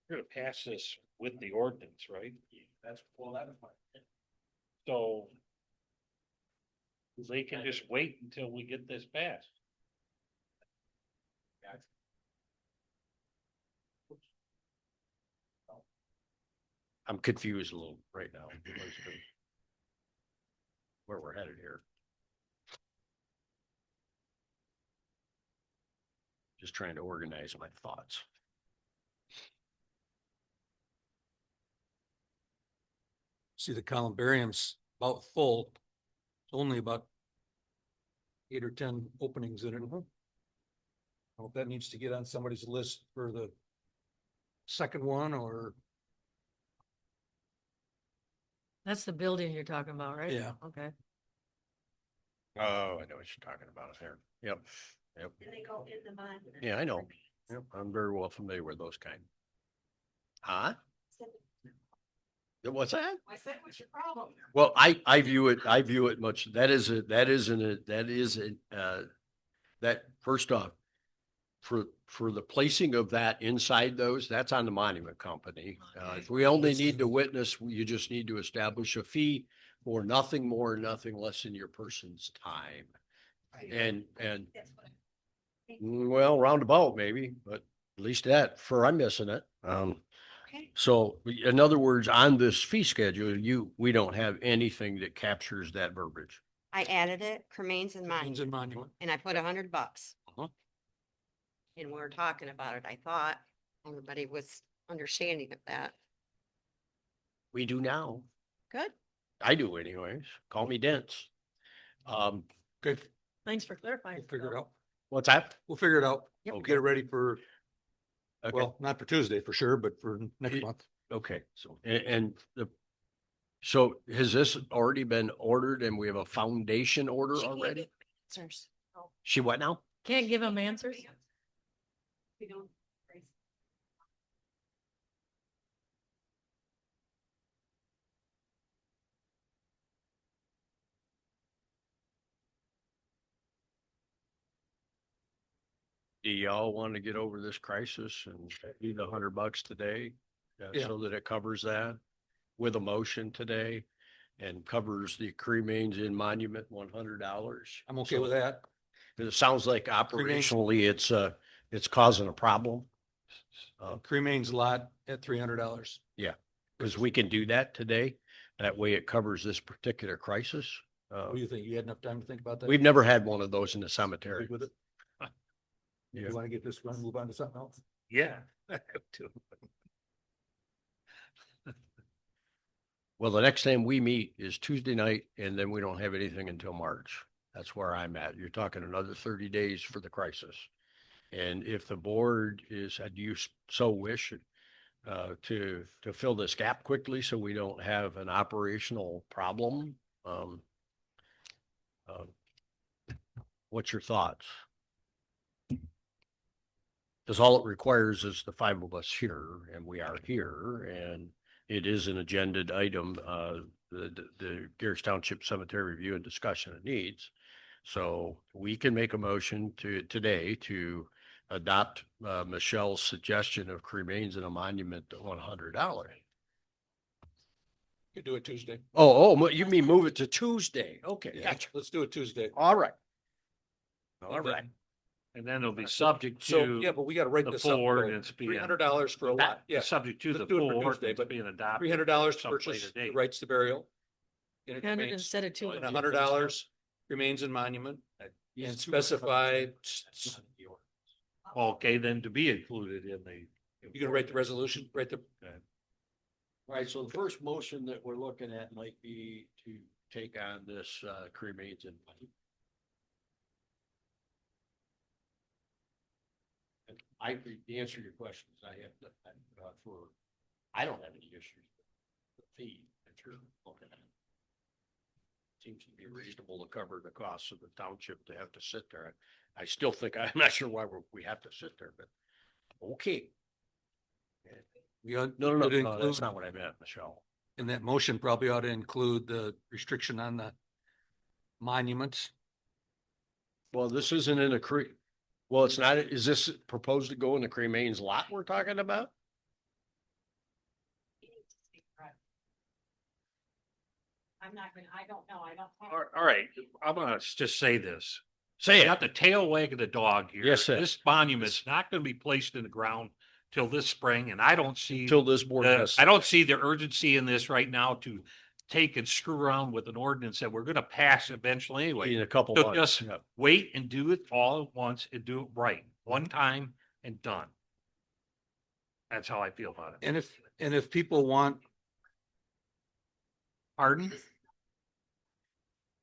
We're gonna pass this with the ordinance, right? That's fine. So they can just wait until we get this passed. I'm confused a little right now. as to Where we're headed here. Just trying to organize my thoughts. See, the columbarium's about full. Only about 8 or 10 openings in it. I hope that needs to get on somebody's list for the second one, or, That's the building you're talking about, right? Yeah. Okay. Oh, I know what you're talking about here. Yep. Yep. And they go in the monument. Yeah, I know. Yep. I'm very well familiar with those kind. Huh? What's that? I said, what's your problem? Well, I view it much, that is that first off, for the placing of that inside those, that's on the monument company. If we only need to witness, you just need to establish a fee for nothing more, nothing less than your person's time. And, That's what well, roundabout maybe, but at least that, for I'm missing it. Okay. So in other words, on this fee schedule, we don't have anything that captures that verbiage. I added it, cremains and Means monuments, in monument. and I put $100. Uh-huh. And we were talking about it. I thought everybody was understanding of that. We do now. Good. I do anyways. Call me dense. Good, Thanks for clarifying. we'll figure it out. What's that? We'll figure it out. Yep. We'll get it ready for, Okay. well, not for Tuesday for sure, but for next Ye- month. Okay, so, so has this already been ordered and we have a foundation order She can't already? get answers. She what now? Can't give them answers? we don't. Do y'all want to get over this crisis and do the $100 today? Yeah. So that it covers that with a motion today and covers the cremains in monument $100. I'm okay with that. It sounds like operationally, it's causing a problem. Cremains lot at $300. Because we can do that today. That way it covers this particular crisis. What do you think? You had enough time to think about that? We've never had one of those in the cemetery. Good with it? Yeah. You want to get this one, move on to something else? Yeah. I have to. Well, the next time we meet is Tuesday night and then we don't have anything until March. That's where I'm at. You're talking another 30 days for the crisis. And if the board is, do you so wish to fill this gap quickly so we don't have an operational problem? What's your thoughts? Because all it requires is the 5 of us here, and we are here, and it is an agended item, the Gerrish Township Cemetery Review and Discussion of Needs. So we can make a motion today to adopt Michelle's suggestion of cremains in a monument at $100. Could do it Tuesday. You mean move it to Tuesday? Okay, Yeah, gotcha. let's do it Tuesday. All right. All right. And then it'll be subject So, to yeah, but we gotta write the this full up. ordinance being, $300 for a lot. Yeah, subject to the let's do it full for Tuesday, ordinance but being adopted. $300 to some purchase later the date. rights to burial. in a And cremains, instead of two. And $100 remains in monument and specify. Okay, then to be included in the. You gonna write the resolution, write the, All right, so the first motion that we're looking at might be to take on this cremains and the answer to your question is I have to, I don't have any issues with the fee that you're looking at. Seems to be reasonable to cover the costs of the township to have to sit there. I still think, I'm not sure why we have to sit there, but okay. you No, could that's include, not what I meant, Michelle. in that motion probably ought to include the restriction on the monuments. Well, this isn't in a well, it's not, is this proposed to go in the cremains lot we're talking about? I'm not gonna, I don't know, I don't. All right, I'm gonna just say this. Say You it. got the tail wagging the dog here. Yes, sir. This monument's not gonna be placed in the ground till this spring, and I don't see. Till this board has. I don't see the urgency in this right now to take and screw around with an ordinance that we're gonna pass eventually anyway. In a couple So months. just Yeah. wait and do it all at once and do it right, one time and done. That's how I feel about it. And if people want, Pardon?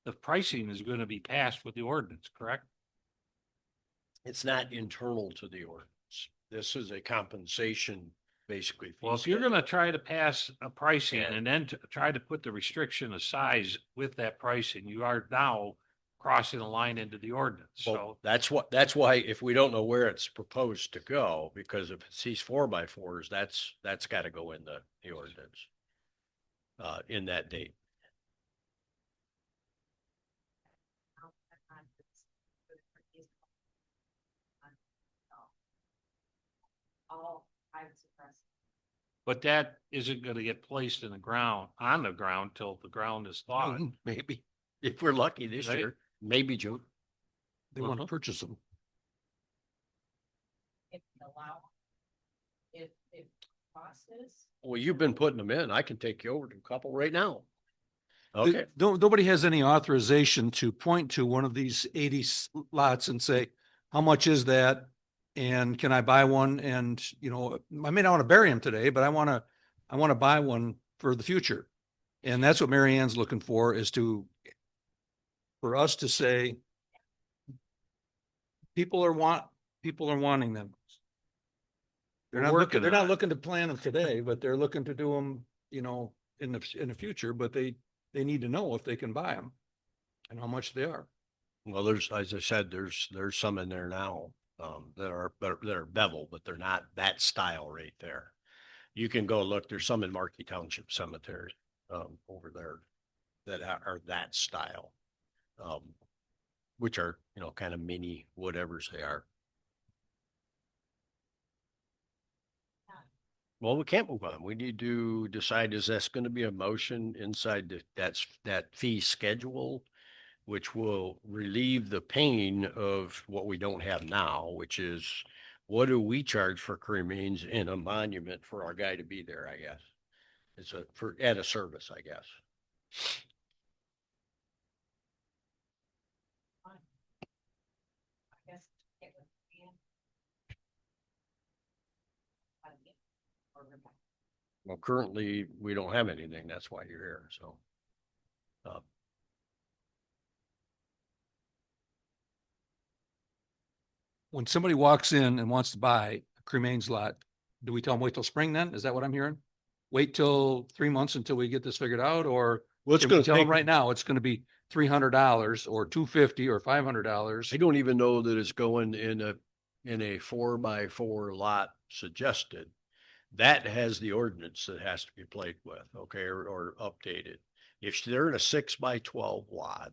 The pricing is gonna be passed with the ordinance, correct? It's not internal to the ordinance. This is a compensation, basically. Well, fee if you're schedule. gonna try to pass a pricing Yeah. and then try to put the restriction of size with that pricing, you are now crossing the line into the ordinance. Well, So that's why if we don't know where it's proposed to go, because if it's these 4x4s, that's got to go in the ordinance. In that date. All private suppressed. but that isn't gonna get placed in the ground, on the ground till the ground is thawed. Maybe, if we're lucky this Right. year, maybe June. they want to Uh-huh. purchase them. If we allow. If cost is. Well, you've been putting them in. I can take you over to a couple right now. Okay. Nobody has any authorization to point to one of these 80 lots and say, how much is that? And can I buy one? And, you know, I may not want to bury them today, but I want to buy one for the future. And that's what Mary Ann's looking for, is for us to say, people are wanting them. We're working They're on not it. looking to plan them today, but they're looking to do them, you know, in the future, but they need to know if they can buy them and how much they are. Well, there's, as I said, there's some in there now, that are bevel, but they're not that style right there. You can go look, there's some in Markey Township Cemetery, over there that are that style. Which are, you know, kind of mini whatevers they are. Well, we can't move on. We need to decide, is this going to be a motion inside that fee schedule, which will relieve the pain of what we don't have now, which is what do we charge for cremains in a monument for our guy to be there, I guess. It's at a service, I guess. I guess. It would be. Or we're back. Well, currently, we don't have anything. That's why you're here, so. When somebody walks in and wants to buy a cremains lot, do we tell them wait till spring then? Is that what I'm hearing? Wait till 3 months until we get this figured out, or Well, it's can we going to tell them take, right now, it's going to be $300 or $250 or $500? I don't even know that it's going in a 4x4 lot suggested. That has the ordinance that has to be played with, okay, or updated. If they're in a 6x12 lot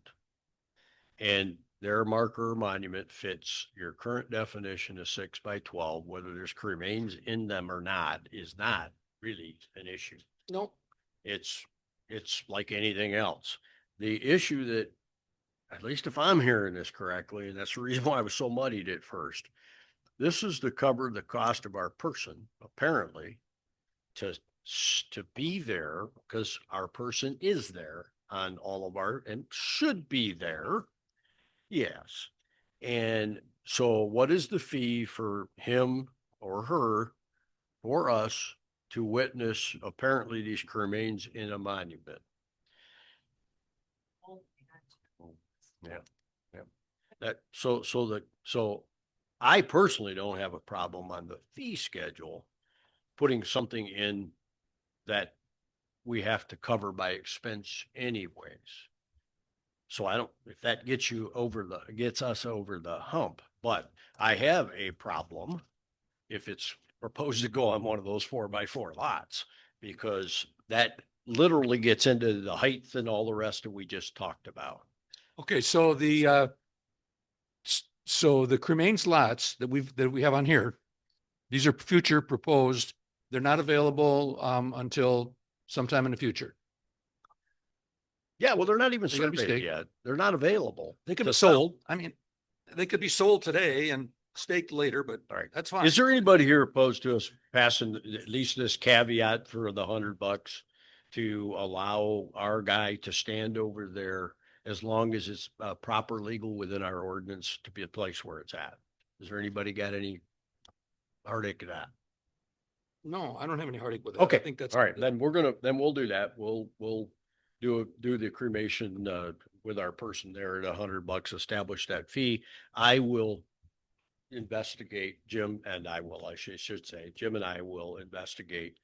and their marker or monument fits your current definition of 6x12, whether there's cremains in them or not, is not really an issue. Nope. It's like anything else. The issue that, at least if I'm hearing this correctly, and that's the reason why I was so muddied at first, this is to cover the cost of our person, apparently, to be there, because our person is there on all of our, and should be there. Yes. And so what is the fee for him or her, for us to witness apparently these cremains in a monument? Yeah. Yeah. So I personally don't have a problem on the fee schedule, putting something in that we have to cover by expense anyways. So I don't, if that gets us over the hump, but I have a problem if it's proposed to go on one of those 4x4 lots, because that literally gets into the height and all the rest that we just talked about. Okay, so the cremains lots that we have on here, these are future proposed. They're not available until sometime in the future. Yeah, well, they're not even They gotta be surveyed staked. yet. They're not available. They could to be sell. sold. I mean, they could be sold today and staked later, but All right. that's fine. Is there anybody here opposed to us passing at least this caveat for the $100 to allow our guy to stand over there as long as it's proper legal within our ordinance to be a place where it's at? Is there anybody got any heartache of that? No, I don't have any heartache with it. Okay, I think that's all right, then we'll do that. We'll do the cremation, with our person there at $100, establish that fee. I will investigate I should say, Jim and I will investigate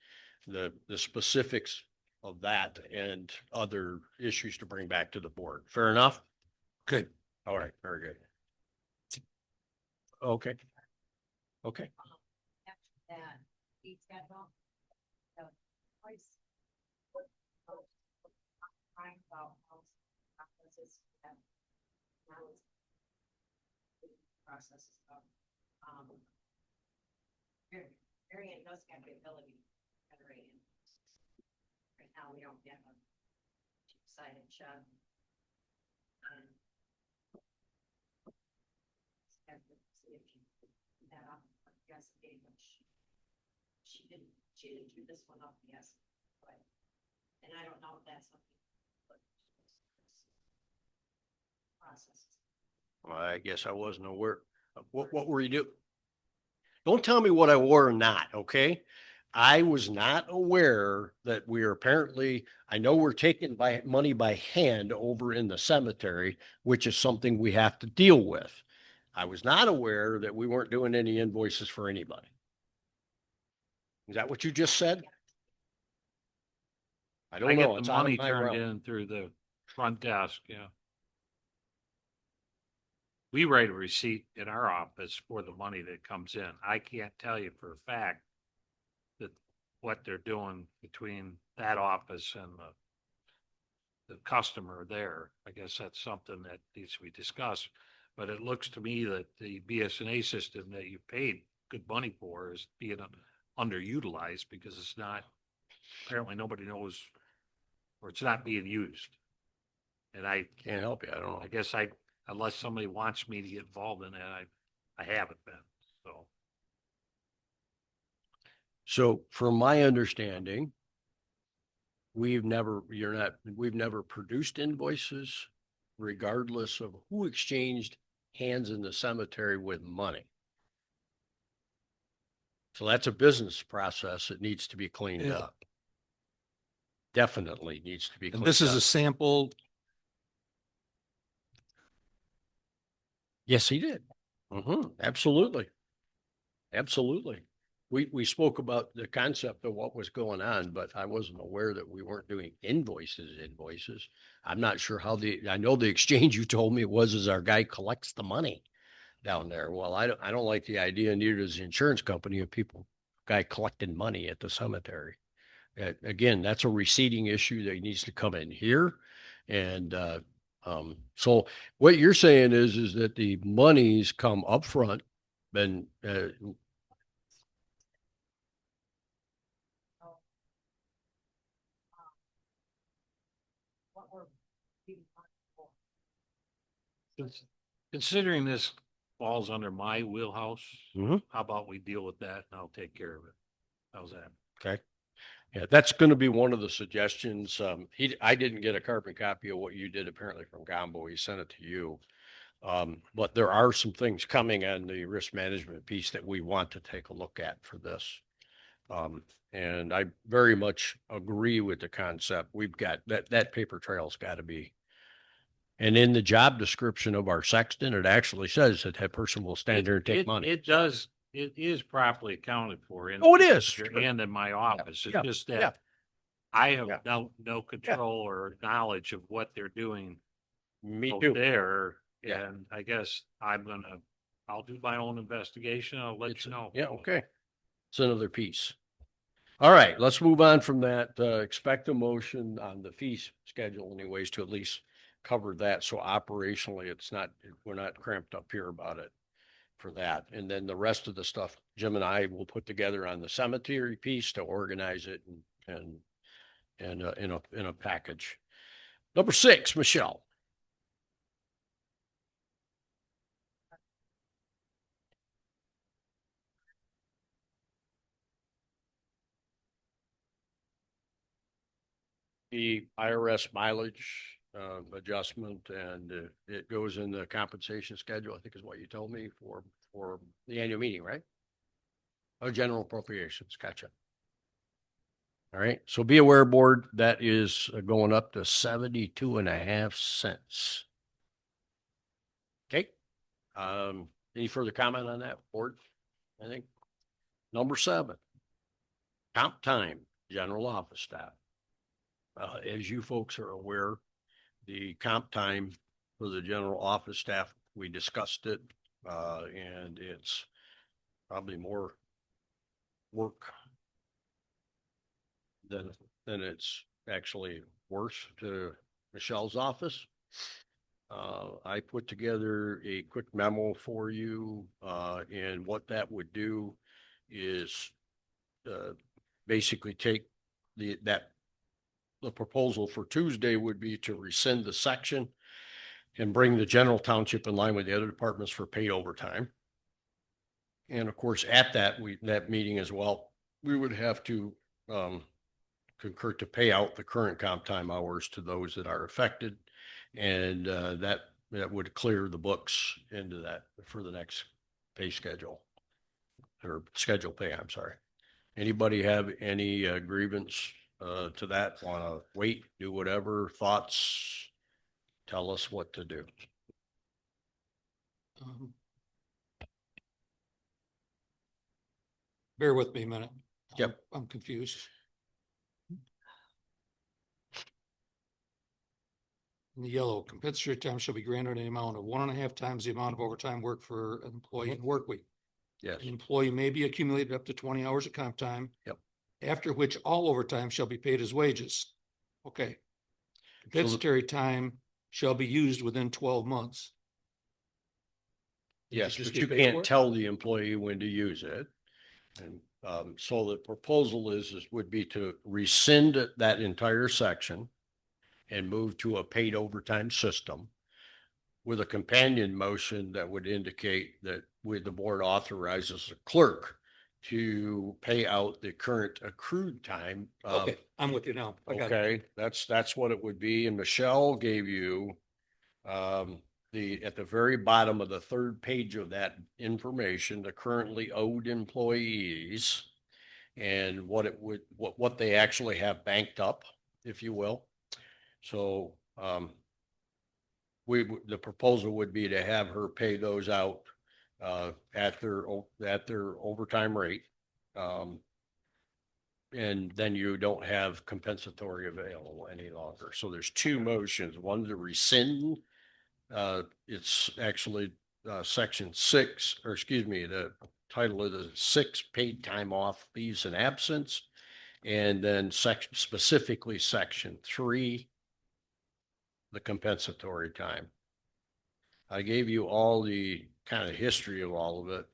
the specifics of that and other issues to bring back to the board. Fair enough? good. All right, very good. Okay. Okay. That fee schedule. So, twice. Trying about processes that now is processes of, variant does have the ability to generate. Right now, we don't have a two-sided shed. And have to see if she put that up, yes, which she didn't do this one up, yes, but, and I don't know if that's something. But process. Well, I guess I wasn't aware. What were you doing? Don't tell me what I wore or not, okay? I was not aware that we are apparently, I know we're taking money by hand over in the cemetery, which is something we have to deal with. I was not aware that we weren't doing any invoices for anybody. Is that what you just said? I I don't get know. the It's out of money my turned realm. in through the front desk, yeah. We write a receipt in our office for the money that comes in. I can't tell you for a fact that what they're doing between that office and the customer there. I guess that's something that needs to be discussed. But it looks to me that the BSNA system that you paid good money for is being underutilized because it's not, apparently nobody knows, or it's not being used. And I Can't help you. I don't know. I guess unless somebody wants me to get involved in that, I haven't been, so. So from my understanding, we've never produced invoices regardless of who exchanged hands in the cemetery with money. So that's a business process that needs to be cleaned Yeah. up. Definitely needs to be And cleaned this is up. a sample. Yes, he did. Absolutely. Absolutely. We spoke about the concept of what was going on, but I wasn't aware that we weren't doing invoices. I'm not sure how I know the exchange you told me is our guy collects the money down there. Well, I don't like the idea, neither does the insurance company, of guy collecting money at the cemetery. Again, that's a receipting issue that needs to come in here. And, so what you're saying is that the monies come up front, then, What we're being for. Considering this falls under my wheelhouse, Mhm. how about we deal with that and I'll take care of it? How's that? Okay. Yeah, that's going to be one of the suggestions. I didn't get a carbon copy of what you did apparently from Gombo. He sent it to you. But there are some things coming on the risk management piece that we want to take a look at for this. And I very much agree with the concept. We've got that paper trail's got to be. And in the job description of our sexton, it actually says that that person will stand there and take money. It does, it is properly accounted for in. Oh, it is. Sure. And in my office. It's Yeah, just yeah. that I have Yeah. no control or knowledge of what they're doing Me out too. there. Yeah. And I guess I'll do my own investigation. I'll let you know. Yeah, okay. It's another piece. All right, let's move on from that. Expect a motion on the fee schedule anyways to at least cover that. So operationally, we're not cramped up here about it for that. And then the rest of the stuff, Jim and I will put together on the cemetery piece to organize it and in a package. Number 6, Michelle. the IRS mileage adjustment, and it goes in the compensation schedule, I think is what you told me for the annual meeting, right? Oh, general appropriations, gotcha. All right, so be aware, board, that is going up to 72.5 cents. Okay, any further comment on that, board? I think number 7, comp time, general office staff. As you folks are aware, the comp time for the general office staff, we discussed it, and it's probably more work than it's actually worth to Michelle's office. I put together a quick memo for you, and what that would do is basically take the proposal for Tuesday would be to rescind the section and bring the general township in line with the other departments for paid overtime. And of course, at that meeting as well, we would have to concur to pay out the current comp time hours to those that are affected. And that would clear the books into that for the next pay schedule or schedule pay, I'm sorry. Anybody have any grievance to that? Want to wait, do whatever, thoughts? Tell us what to do. Bear with me a minute. Yep. I'm confused. In the yellow, compensatory time shall be granted an amount of 1.5 times the amount of overtime work for an employee in work week. Yes. An employee may be accumulated up to 20 hours of comp time. Yep. After which all overtime shall be paid as wages. Okay. Compensatory time shall be used within 12 months. Yes, Just but get you paid for can't it? tell the employee when to use it. And so the proposal would be to rescind that entire section and move to a paid overtime system with a companion motion that would indicate that the board authorizes the clerk to pay out the current accrued time. Okay, I'm with you now. I got it. Okay, that's what it would be. And Michelle gave you at the very bottom of the 3rd page of that information, the currently owed employees and what they actually have banked up, if you will. So the proposal would be to have her pay those out at their overtime rate. And then you don't have compensatory available any longer. So there's 2 motions, one to rescind. It's actually section 6, or excuse me, the title of the 6 paid time off leaves and absence. And then specifically section 3, the compensatory time. I gave you all the kind of history of all of it.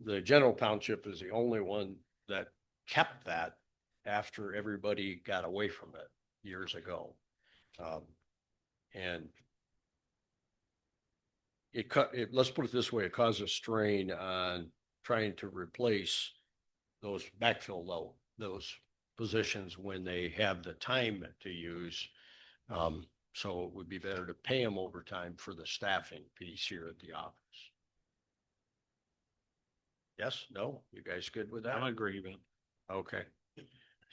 The general township is the only one that kept that after everybody got away from it years ago. And let's put it this way, it caused a strain on trying to replace backfill those positions when they have the time to use. So it would be better to pay them overtime for the staffing piece here at the office. Yes, no, you guys good with that? I'm agreeing. Okay.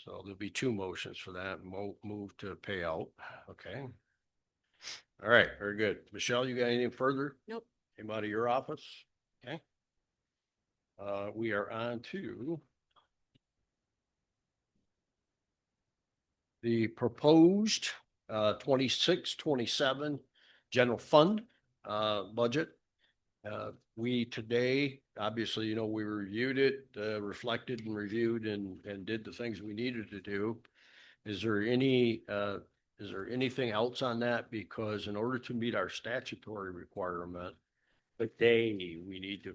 So there'll be 2 motions for that. Move to payout. Okay. All right, very good. Michelle, you got anything further? Nope. Came out of your office? Okay. We are on to the proposed 26-27 general fund budget. We today, obviously, we reviewed it, reflected and reviewed and did the things we needed to do. Is there anything else on that? Because in order to meet our statutory requirement, today we need to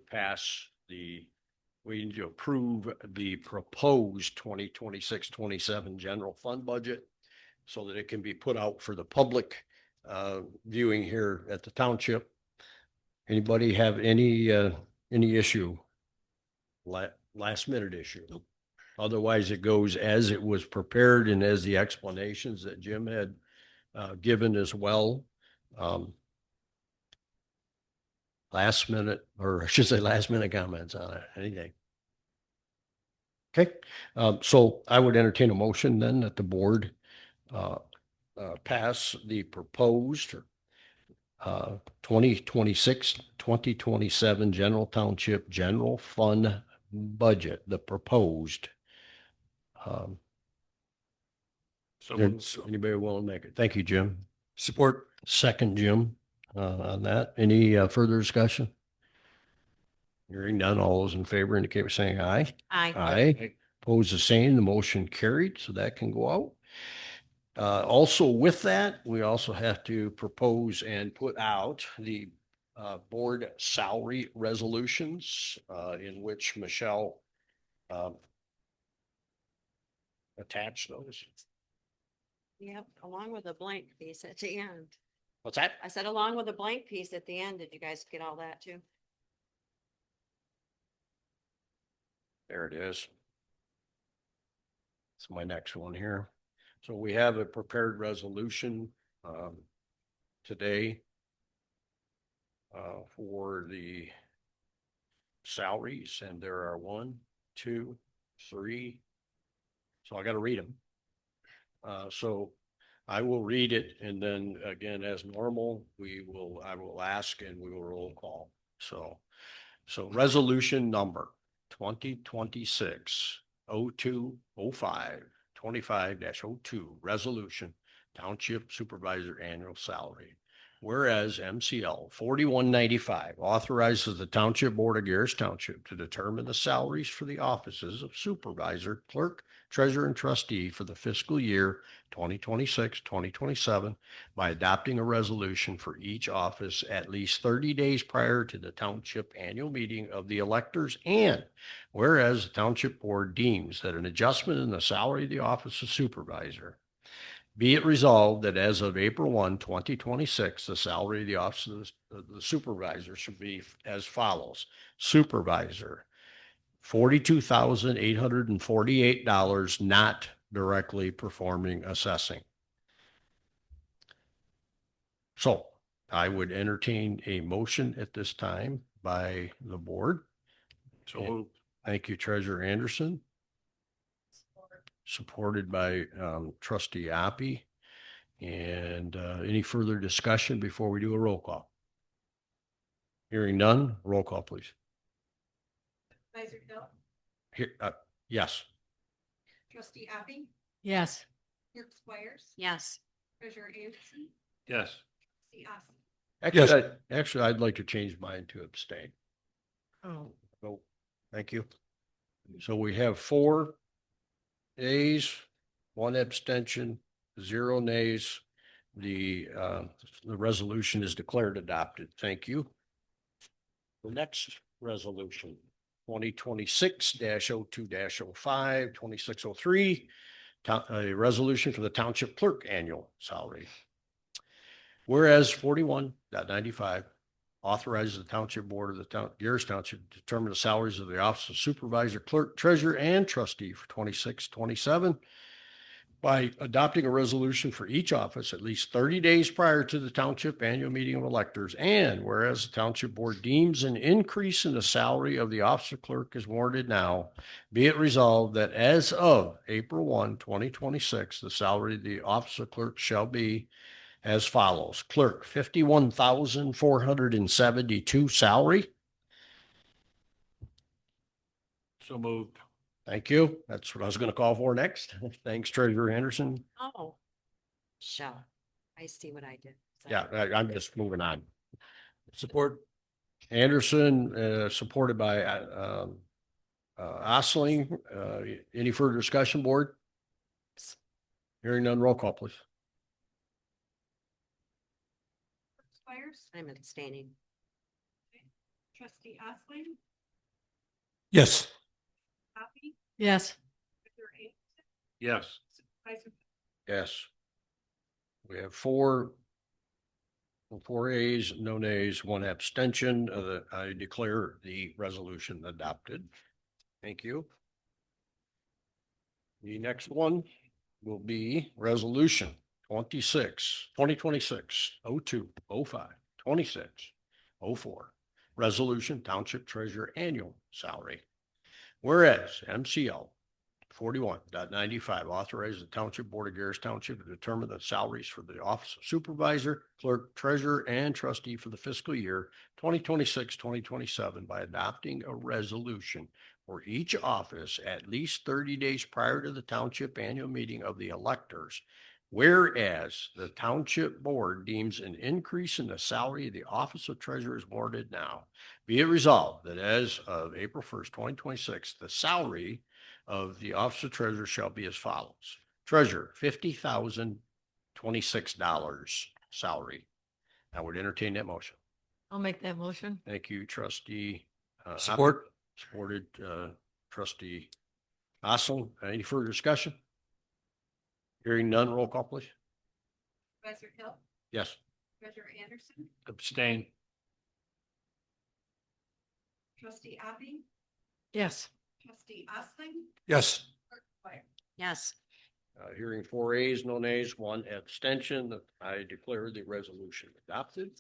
approve the proposed 2026-27 general fund budget so that it can be put out for the public viewing here at the township. Anybody have any issue? Last minute issue? Otherwise, it goes as it was prepared and as the explanations that Jim had given as well. Last minute, or I should say last minute comments on it, anything. Okay, so I would entertain a motion then that the board pass the proposed 2026-2027 General Township General Fund budget, the proposed. So There's anybody willing to make it? Thank you, Jim. Support. Second, Jim, on that. Any further discussion? Hearing none, all those in favor indicate by saying aye. I, Aye. Opposed, the same. The motion carried, so that can go out. Also with that, we also have to propose and put out the board salary resolutions, in which Michelle attached those. yep, along with a blank piece at the end. What's that? I said along with a blank piece at the end. Did you guys get all that too? There it is. It's my next one here. So we have a prepared resolution today for the salaries, and there are 1, 2, 3. So I got to read them. So I will read it, and then again, as normal, I will ask and we will roll call. So resolution number 2026-0205, 25-02, resolution, Township Supervisor Annual Salary. Whereas MCL 4195 authorizes the Township Board of Gerrish Township to determine the salaries for the offices of supervisor, clerk, treasurer, and trustee for the fiscal year 2026-2027 by adopting a resolution for each office at least 30 days prior to the township annual meeting of the electors. And whereas the Township Board deems that an adjustment in the salary of the office of supervisor, be it resolved that as of April 1, 2026, the salary of the office of the supervisor should be as follows. Supervisor, $42,848, not directly performing assessing. So I would entertain a motion at this time by the board. So Thank you, Treasurer Anderson. Supported by Trustee Appy. And any further discussion before we do a roll call? Hearing none, roll call, please. Supervisor Hill, Here, yes. trustee Appy, Yes. clerk Squires, Yes. treasurer Anderson, yes, trustee Austin. Actually, I'd like to change mine to abstain. Oh. So, thank you. So we have 4 ayes, 1 abstention, 0 nays. The resolution is declared adopted. Thank you. The next resolution, 2026-02-05, 2603, a resolution for the township clerk annual salary. Whereas 41.95 authorizes the township board of the Gerrish Township to determine the salaries of the office of supervisor, clerk, treasurer, and trustee for 26-27 by adopting a resolution for each office at least 30 days prior to the township annual meeting of electors. And whereas the township board deems an increase in the salary of the office of clerk is warranted now, be it resolved that as of April 1, 2026, the salary of the office of clerk shall be as follows. Clerk, $51,472 salary. so moved. Thank you. That's what I was going to call for next. Thanks, Treasurer Anderson. Oh. Shall. I see what I did. Yeah, I'm just moving on. Support. Anderson, supported by Osling. Any further discussion, board? Hearing none, roll call, please. Clerk Squires, I'm abstaining. trustee Austin, Yes. Appy, Yes. treasurer Anderson, Yes, supervisor Yes. We have 4 ayes, no nays, 1 abstention. I declare the resolution adopted. Thank you. The next one will be resolution 2026 02 05 26 04. Resolution Township Treasurer Annual Salary. Whereas MCL 41.95 authorizes the Township Board of Gerrish Township to determine the salaries for the Office of Supervisor, Clerk, Treasurer, and Trustee for the fiscal year 2026-2027 by adopting a resolution for each office at least 30 days prior to the Township Annual Meeting of the electors. Whereas the Township Board deems an increase in the salary of the Office of Treasurer is warranted now. Be it resolved that as of April 1st, 2026, the salary of the Office of Treasurer shall be as follows. Treasurer, $50,026 salary. I would entertain that motion. I'll make that motion. Thank you, trustee. Support. Supported, trustee Osling. Any further discussion? Hearing none, roll call, please. Supervisor Hill, Yes. Treasurer Anderson, Abstain. Trustee Abby, Yes. Trustee Osling, Yes. Clerk Fire. Yes. Hearing 4 ayes, no nays, 1 abstention. I declare the resolution adopted.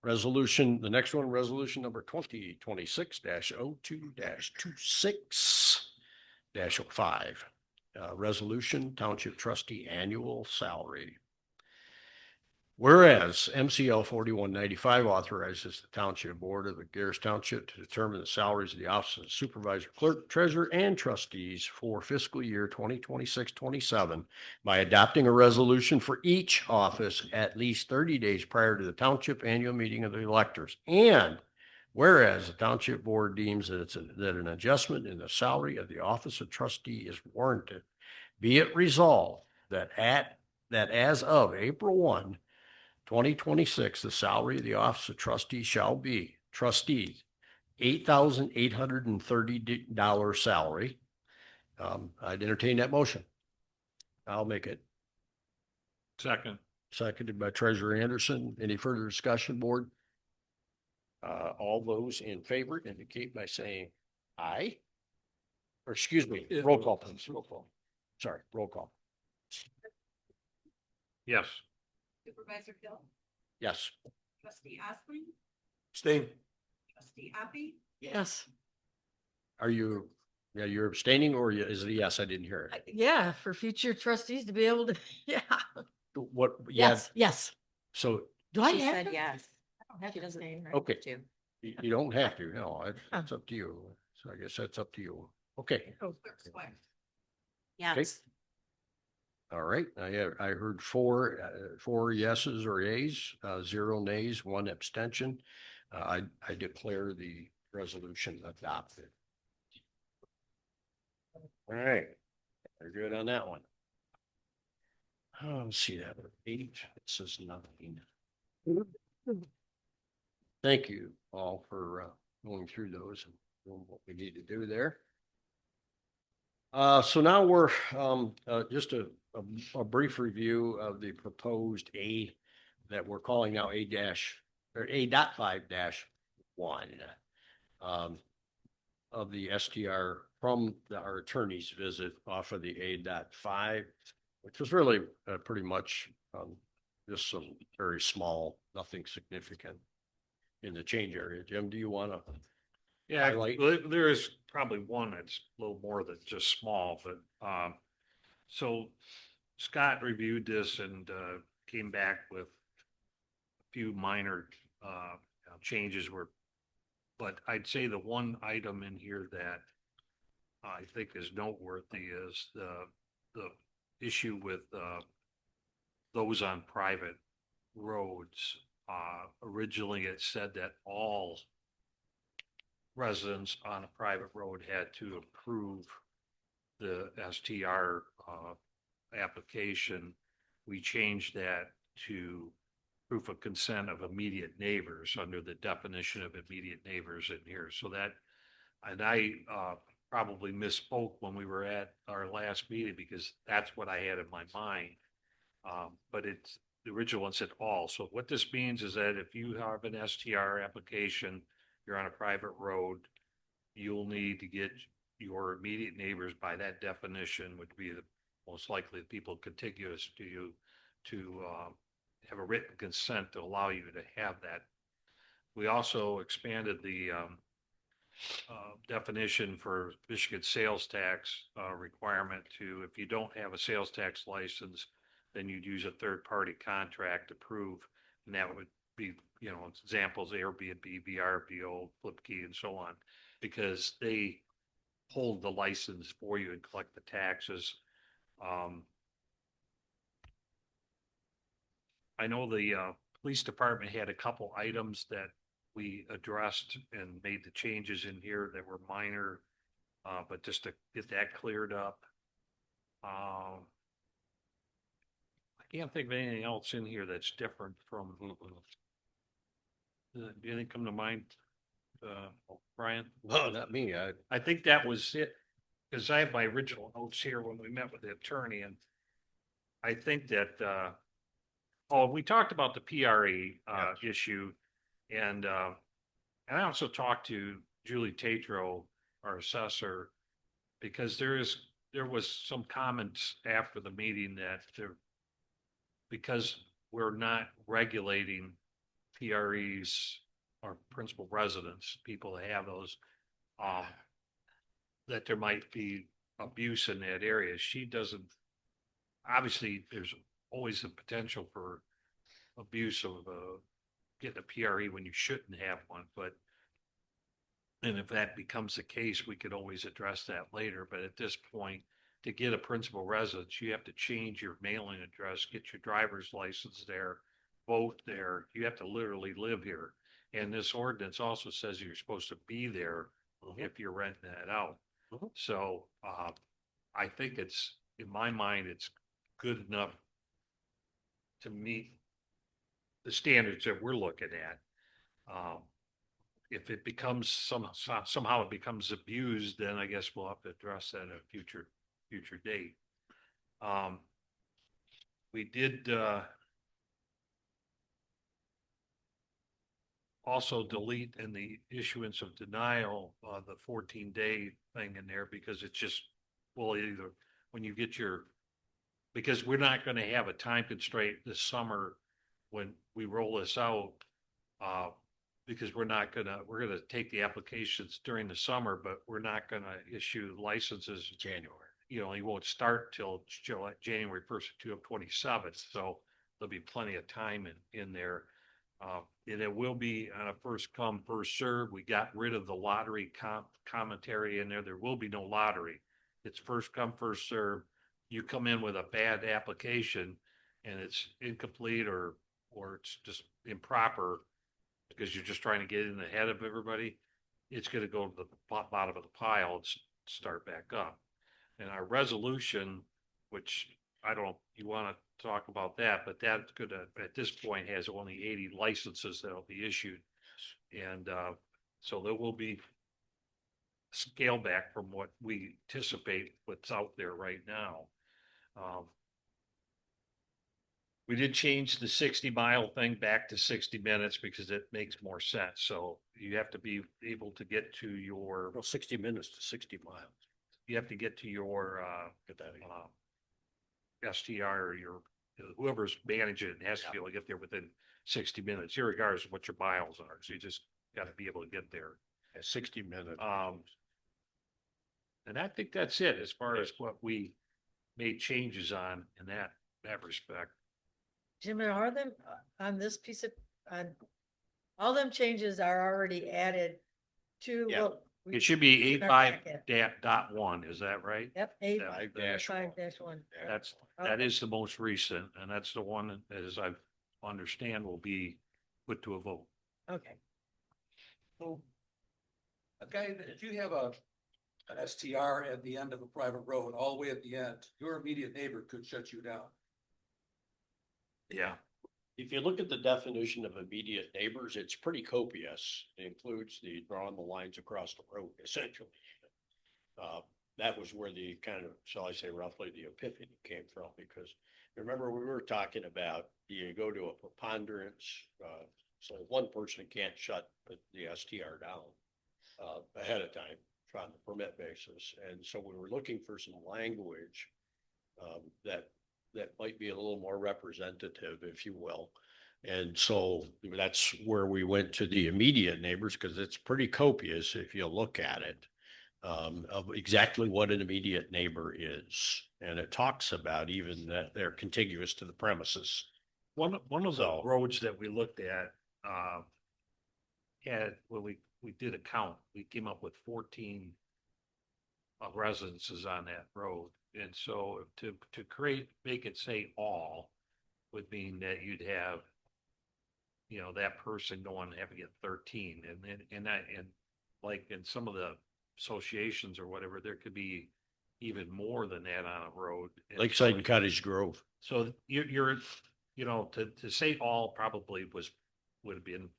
Resolution, the next one, resolution number 2026-02-26-05. Resolution Township Trustee Annual Salary. Whereas MCL 4195 authorizes the Township Board of the Gerrish Township to determine the salaries of the Office of Supervisor, Clerk, Treasurer, and Trustees for fiscal year 2026-27 by adopting a resolution for each office at least 30 days prior to the Township Annual Meeting of the electors. And whereas the Township Board deems that an adjustment in the salary of the Office of Trustee is warranted, be it resolved that as of April 1, 2026, the salary of the Office of Trustee shall be trustees, $8,830 salary. I'd entertain that motion. I'll make it. Second. Seconded by Treasurer Anderson. Any further discussion, board? All those in favor indicate by saying aye. Or excuse me, roll call, please. Roll call. Sorry, roll call. Yes. Supervisor Hill, Yes. Trustee Osling, Abstain. Trustee Abby, Yes. Are you, yeah, you're abstaining or is it a yes? I didn't hear it. Yeah, for future trustees to be able to, yeah. What? Yeah. Yes, yes. So Do I She have said to? yes. I don't have She to doesn't- abstain, right? okay. To. You don't have to, no, it's up to you. So I guess that's up to you. Okay, Clerk Fire. Yes. all right. I heard four yeses or ayes, 0 nays, 1 abstention. I declare the resolution adopted. All right, we're good on that one. Oh, let's see that 8, it says 9. Thank you all for going through those and doing what we need to do there. So now we're just a brief review of the proposed A that we're calling now A.5-1 of the STR from our attorney's visit off of the A.5, which was really pretty much just some very small, nothing significant in the change area. Jim, do you want to? Yeah, Highlight. there is probably one that's a little more than just small, but, so Scott reviewed this and, came back with a few minor, changes but I'd say the one item in here that I think is noteworthy is the issue with, those on private roads. Originally it said that all residents on a private road had to approve the STR application. We changed that to proof of consent of immediate neighbors under the definition of immediate neighbors in here. So that, and I probably misspoke when we were at our last meeting because that's what I had in my mind. But it's, the original one said all. So what this means is that if you have an STR application, you're on a private road, you'll need to get your immediate neighbors by that definition would be the most likely the people contiguous to you to have a written consent to allow you to have that. We also expanded the definition for Michigan sales tax requirement to, if you don't have a sales tax license, then you'd use a third-party contract to prove, and that would be, you know, examples, Airbnb, VRBO, Flipkey, and so on, because they hold the license for you and collect the taxes. I know the police department had a couple items that we addressed and made the changes in here that were minor, but just to get that cleared up. I can't think of anything else in here that's different from. Anything come to mind, Brian? No, not me. I think that was it, because I have my original notes here when we met with the attorney, and I think that, we talked about the PRE issue, and I also talked to Julie Tatro, our assessor, because there was some comments after the meeting that because we're not regulating PREs or principal residents, people that have those, that there might be abuse in that area. She doesn't, obviously, there's always a potential for abuse of getting a PRE when you shouldn't have one, and if that becomes the case, we could always address that later. But at this point, to get a principal residence, you have to change your mailing address, get your driver's license there, vote there. You have to literally live here. And this ordinance also says you're supposed to be there if you're renting that out. So I think it's, in my mind, it's good enough to meet the standards that we're looking at. If it becomes somehow it becomes abused, then I guess we'll have to address that at a future date. We did also delete in the issuance of denial the 14-day thing in there, because it's just, well, either when you get because we're not going to have a time constraint this summer when we roll this out, because we're going to take the applications during the summer, but we're not going to issue licenses in January. You know, you won't start till January 1st of 2027. So there'll be plenty of time in there. And it will be on a first come, first serve. We got rid of the lottery commentary in there. There will be no lottery. It's first come, first serve. You come in with a bad application and it's incomplete or it's just improper because you're just trying to get in ahead of everybody, it's going to go to the bottom of the pile and start back up. And our resolution, which I don't know if you want to talk about that, but that could at this point has only 80 licenses that'll be issued. And so there will be scale back from what we anticipate what's out there right now. We did change the 60-mile thing back to 60 minutes because it makes more sense. So you have to be able to get to your 60 minutes to 60 miles. You have to get to your STR or your whoever's managing it has to be able to get there within 60 minutes, regardless of what your miles are. So you just got to be able to get there. 60 minutes. And I think that's it as far as what we made changes on in that respect. Jim, are them on this piece of, on all them changes are already added to Yeah. what? It should be in our packet. 85.1, is that right? Yep, Yeah, 5-1. That is the most recent, and that's the one that, as I understand, will be put to a vote. Okay. So, okay, if you have an STR at the end of a private road, all the way at the end, your immediate neighbor could shut you down. Yeah. If you look at the definition of immediate neighbors, it's pretty copious. It includes the drawing the lines across the road, essentially. That was where the kind of, shall I say roughly, the epiphany came from, because remember we were talking about, you go to a preponderance, so one person can't shut the STR down ahead of time. on the permit basis. And so we were looking for some language that might be a little more representative, if you will. And so that's where we went to the immediate neighbors, because it's pretty copious if you look at it, of exactly what an immediate neighbor is. And it talks about even that they're contiguous to the premises. One of the So- roads that we looked at, had, when we did a count, we came up with 14 residences on that road. And so to make it say all would mean that you'd have, you know, that person going to have to get 13. And like in some of the associations or whatever, there could be even more than that on a road. And Lakeside so- and Cottage Grove. So you're, you know, to say all probably would have been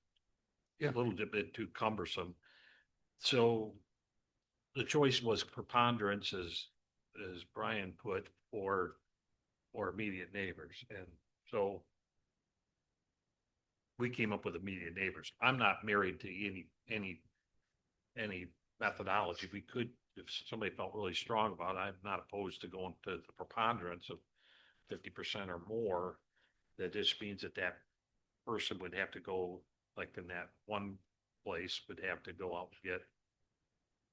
Yeah. a little bit too cumbersome. So the choice was preponderance, as Brian put, or immediate neighbors. And so we came up with immediate neighbors. I'm not married to any methodology. We could, if somebody felt really strong about it, I'm not opposed to going to the preponderance of 50% or more. That just means that person would have to go, like in that one place, would have to go out and get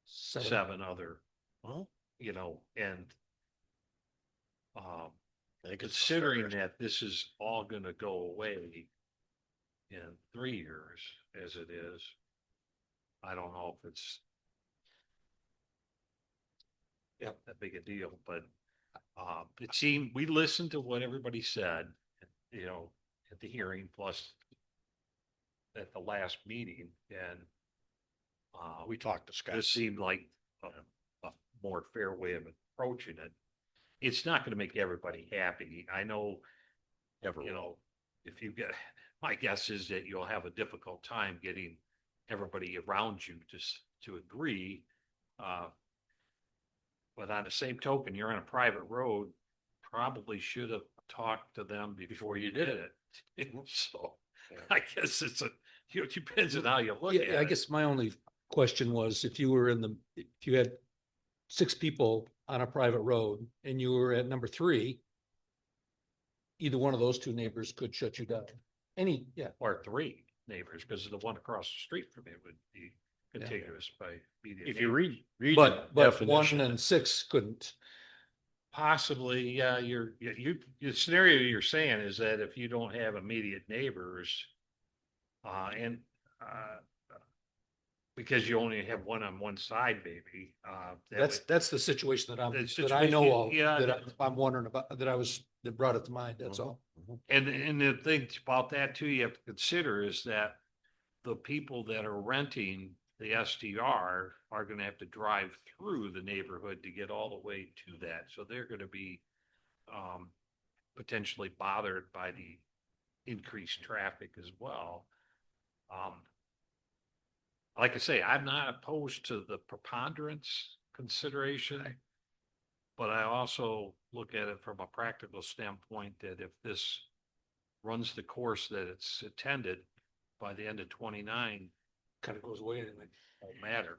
seven other, Well, you know, and I think it's considering fair. that this is all gonna go away in 3 years, as it is, I don't know if it's that big a deal, but it seemed, we listened to what everybody said, you know, at the hearing, plus at the last meeting, and We talked to Scott. this seemed like a more fair way of approaching it. It's not gonna make everybody happy. I know, Never you will. know, if you get, my guess is that you'll have a difficult time getting everybody around you to agree. But on the same token, you're on a private road, probably should have talked to them before you did it. So I guess it depends on how you look at Yeah, I it. guess my only question was if you had 6 people on a private road and you were at number 3, either one of those 2 neighbors could shut you down. Yeah, Or 3 neighbors, because the one across the street from it would be contiguous by immediate If you neighbors. read but the 1 definition, and 6 couldn't. Possibly, yeah, the scenario you're saying is that if you don't have immediate neighbors, and, because you only have one on one side, maybe, That's the situation that The that I know situation, of, yeah, that I'm wondering about, that brought it to mind, that's all. and the thing about that too, you have to consider is that the people that are renting the STR are gonna have to drive through the neighborhood to get all the way to that, so they're gonna be potentially bothered by the increased traffic as well. Like I say, I'm not opposed to the preponderance consideration, but I also look at it from a practical standpoint that if this runs the course that it's intended by the end of 29, Kind of goes away anyway. won't matter.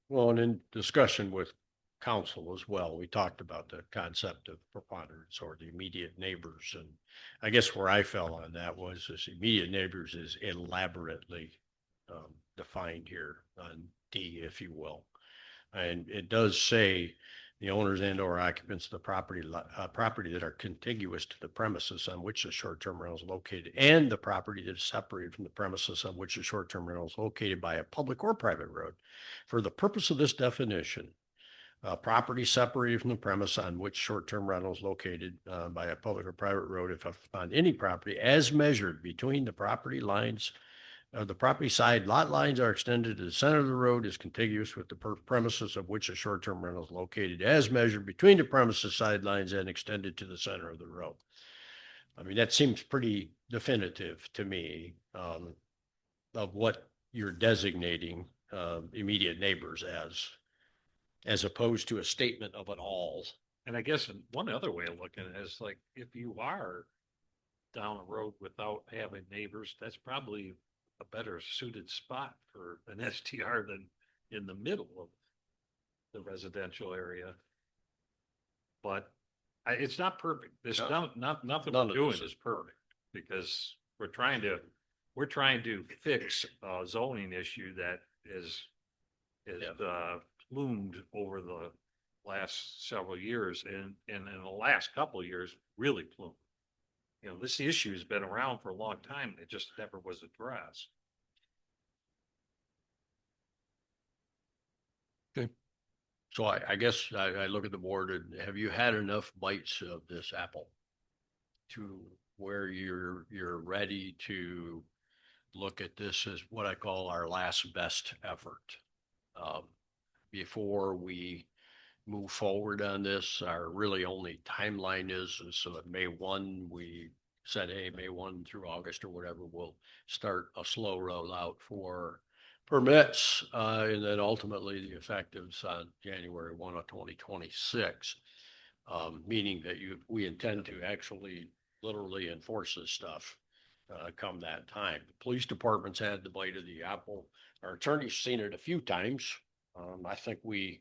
well, and in discussion with council as well, we talked about the concept of preponderance or the immediate neighbors. And I guess where I fell on that was this immediate neighbors is elaborately defined here on D, if you will. And it does say the owners and or occupants of the property that are contiguous to the premises on which the short-term rental is located, and the property that is separated from the premises on which the short-term rental is located by a public or private road. For the purpose of this definition, property separated from the premise on which short-term rental is located by a public or private road, if on any property as measured between the property lines, the property side lot lines are extended to the center of the road, is contiguous with the premises of which a short-term rental is located as measured between the premises sidelines and extended to the center of the road. I mean, that seems pretty definitive to me, of what you're designating immediate neighbors as opposed to a statement of it all. And I guess one other way of looking at it is like, if you are down a road without having neighbors, that's probably a better suited spot for an STR than in the middle of the residential area. But it's not perfect. This, No. nothing None we're of doing this is is perfect because we're trying to fix a zoning issue that is loomed over the last several years and in the last couple of years really plumed. You know, this issue has been around for a long time. It just never was addressed. So I guess I look at the board and have you had enough bites of this apple to where you're ready to look at this as what I call our last best effort? Before we move forward on this, our really only timeline is so that May 1, we said, hey, May 1 through August or whatever, we'll start a slow rollout for permits, and then ultimately the effectives on January 1 of 2026. Meaning that we intend to actually literally enforce this stuff come that time. The police department's had the bite of the apple. Our attorney's seen it a few times. I think we've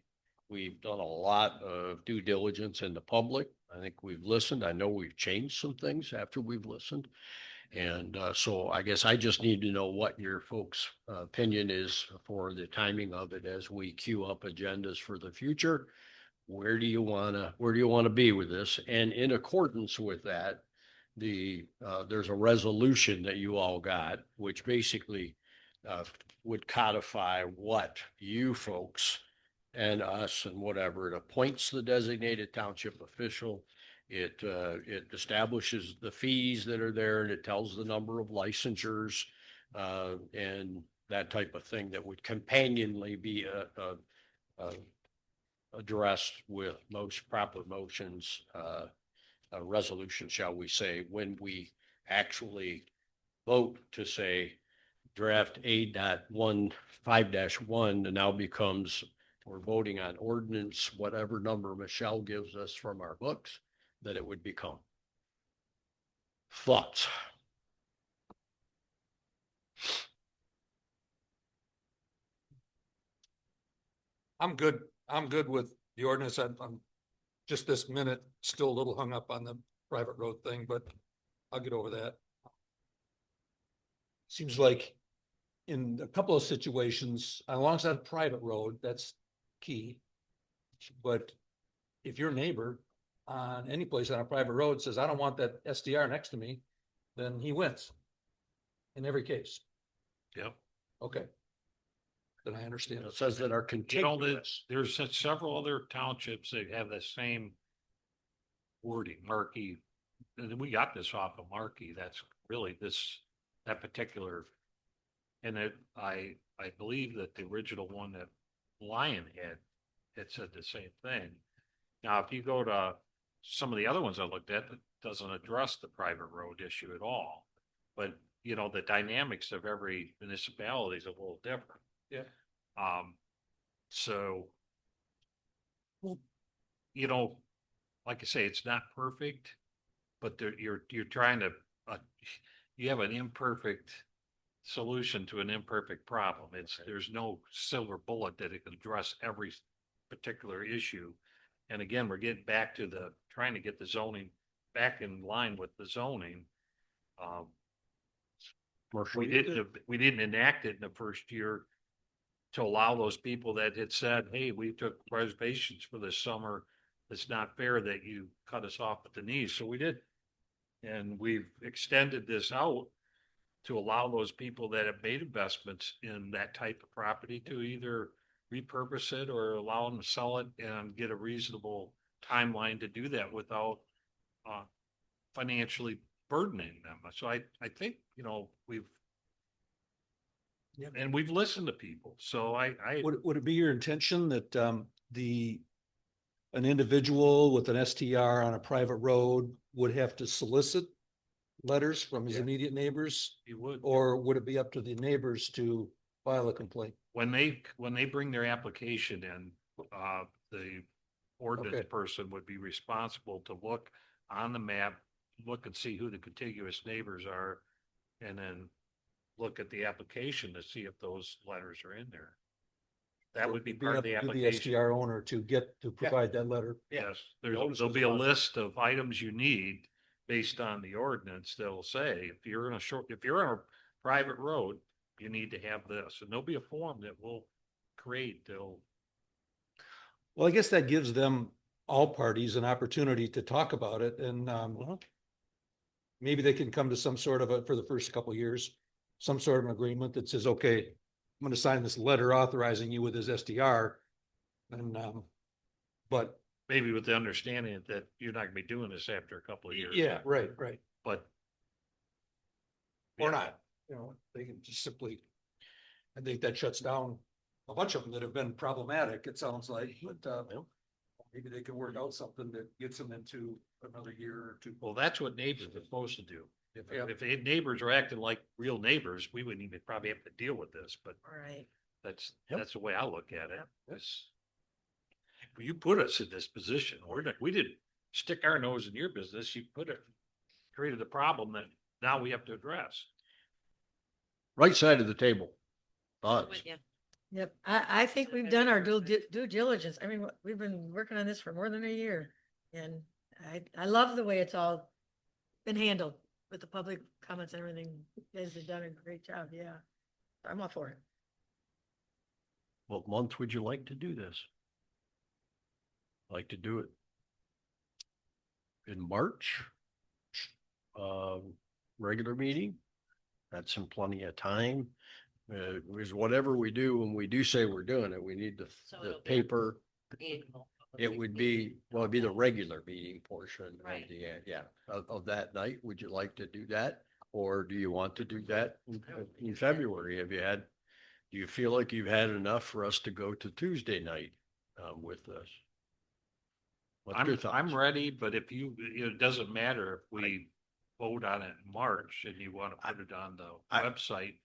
done a lot of due diligence in the public. I think we've listened. I know we've changed some things after we've listened. And so I guess I just need to know what your folks' opinion is for the timing of it as we queue up agendas for the future. Where do you wanna be with this? And in accordance with that, there's a resolution that you all got, which basically would codify what you folks and us and whatever, it appoints the designated township official. It establishes the fees that are there and it tells the number of licensures and that type of thing that would companionly be addressed with most proper motions, a resolution, shall we say, when we actually vote to say draft 8.15-1 now becomes we're voting on ordinance, whatever number Michelle gives us from our books, that it would become. Thoughts? I'm good. I'm good with the ordinance. I'm just this minute still a little hung up on the private road thing, but I'll get over that. Seems like in a couple of situations, alongside a private road, that's key. But if your neighbor on any place on a private road says, I don't want that SDR next to me, then he wins in every case. Yep. Okay. Then I understand. It says that are You know, contiguous. there's several other townships that have the same wording, Markey. And we got this off of Markey. That's really that particular. And I believe that the original one that Lion had said the same thing. Now, if you go to some of the other ones I looked at, it doesn't address the private road issue at all. But, you know, the dynamics of every municipality is a little different. Yeah. So, well, you know, like I say, it's not perfect, but you're trying to, you have an imperfect solution to an imperfect problem. There's no silver bullet that it can address every particular issue. And again, we're getting back to trying to get the zoning back in line with the zoning. We didn't enact it in the first year to allow those people that had said, hey, we took reservations for this summer. It's not fair that you cut us off at the knees. So we did. And we've extended this out to allow those people that have made investments in that type of property to either repurpose it or allow them to sell it and get a reasonable timeline to do that without financially burdening them. So I think, you know, we've listened to people. So Would it be your intention that an individual with an STR on a private road would have to solicit letters from his immediate neighbors? you would, Or would it be up to the neighbors to file a complaint? when they bring their application in, the ordinance Okay. person would be responsible to look on the map, look and see who the contiguous neighbors are, and then look at the application to see if those letters are in there. that would be Being part up of the to application. SDR owner to provide that letter. Yes, Notice there'll is be a fine. list of items you need based on the ordinance that'll say, if you're on a private road, you need to have this, and there'll be a form that we'll create, Well, I guess that gives them, all parties, an opportunity to talk about it and, maybe they can come to some sort of a, for the first couple of years, some sort of an agreement that says, okay, I'm gonna sign this letter authorizing you with his SDR. And, but, maybe with the understanding that you're not gonna be doing this after a couple of years. yeah, right. But. Or Yeah. not, they can just simply, I think that shuts down a bunch of them that have been problematic, it sounds like, but, maybe they can work out something that gets them into another year or two. Well, that's what neighbors are supposed to do. Yeah. If neighbors are acting like real neighbors, we wouldn't even probably have to deal with this, but Right. that's Yep. the way I look at it. It's- You put us in this position. We didn't stick our nose in your business. You created a problem that now we have to address. Right side of the table. I'm Thoughts? with you. Yep, I think we've done our due diligence. I mean, we've been working on this for more than a year. And I love the way it's all been handled with the public comments and everything. You guys have done a great job, yeah. I'm all for it. What month would you like to do this? Like to do it in March? Regular meeting? That's in plenty of time. Because whatever we do, when we do say we're doing it, we need the it'll be- paper. Annual. It would be, well, it'd be the regular meeting portion of Right. of that night. Would you like to do that? Or do you want to do that in February? Do you feel like you've had enough for us to go to Tuesday night with this? What's your thoughts? I'm ready, but if it doesn't matter if we vote on it in March and you want to put it on the I- website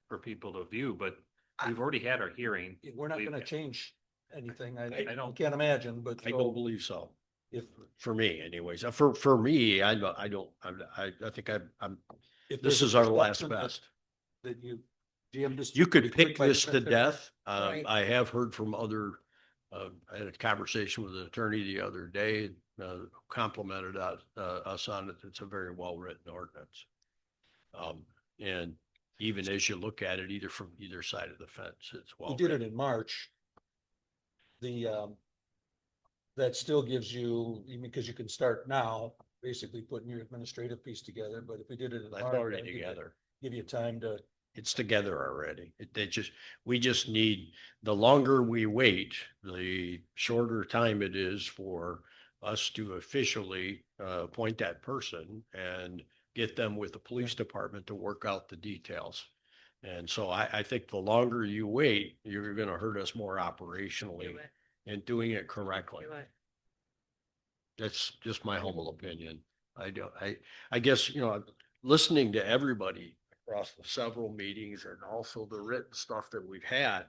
for people to view, but we've already had our hearing. We're not We've- gonna change anything, I I don't- can't imagine, but. I don't believe so. If, For me anyways, for me, I think I'm, if this there's a is our last perception that- best. That you, Jim, just. You could be quick pick by this to 10:50. death. Right. I have heard from other, I had a conversation with an attorney the other day, complimented us on it. It's a very well-written ordinance. And even as you look at it, either from either side of the fence, it's well. We did it in March. That still gives you, even because you can start now, basically putting your administrative piece together, but if we did it in That's March. already I think it'd together. Give you time to, It's together already. We just need, the longer we wait, the shorter time it is for us to officially appoint that person and get them with the police department to work out the details. And so I think the longer you wait, you're gonna hurt us more operationally Do it, and doing it correctly. do it. That's just my humble opinion. I guess, listening to everybody across the several meetings and also the written stuff that we've had,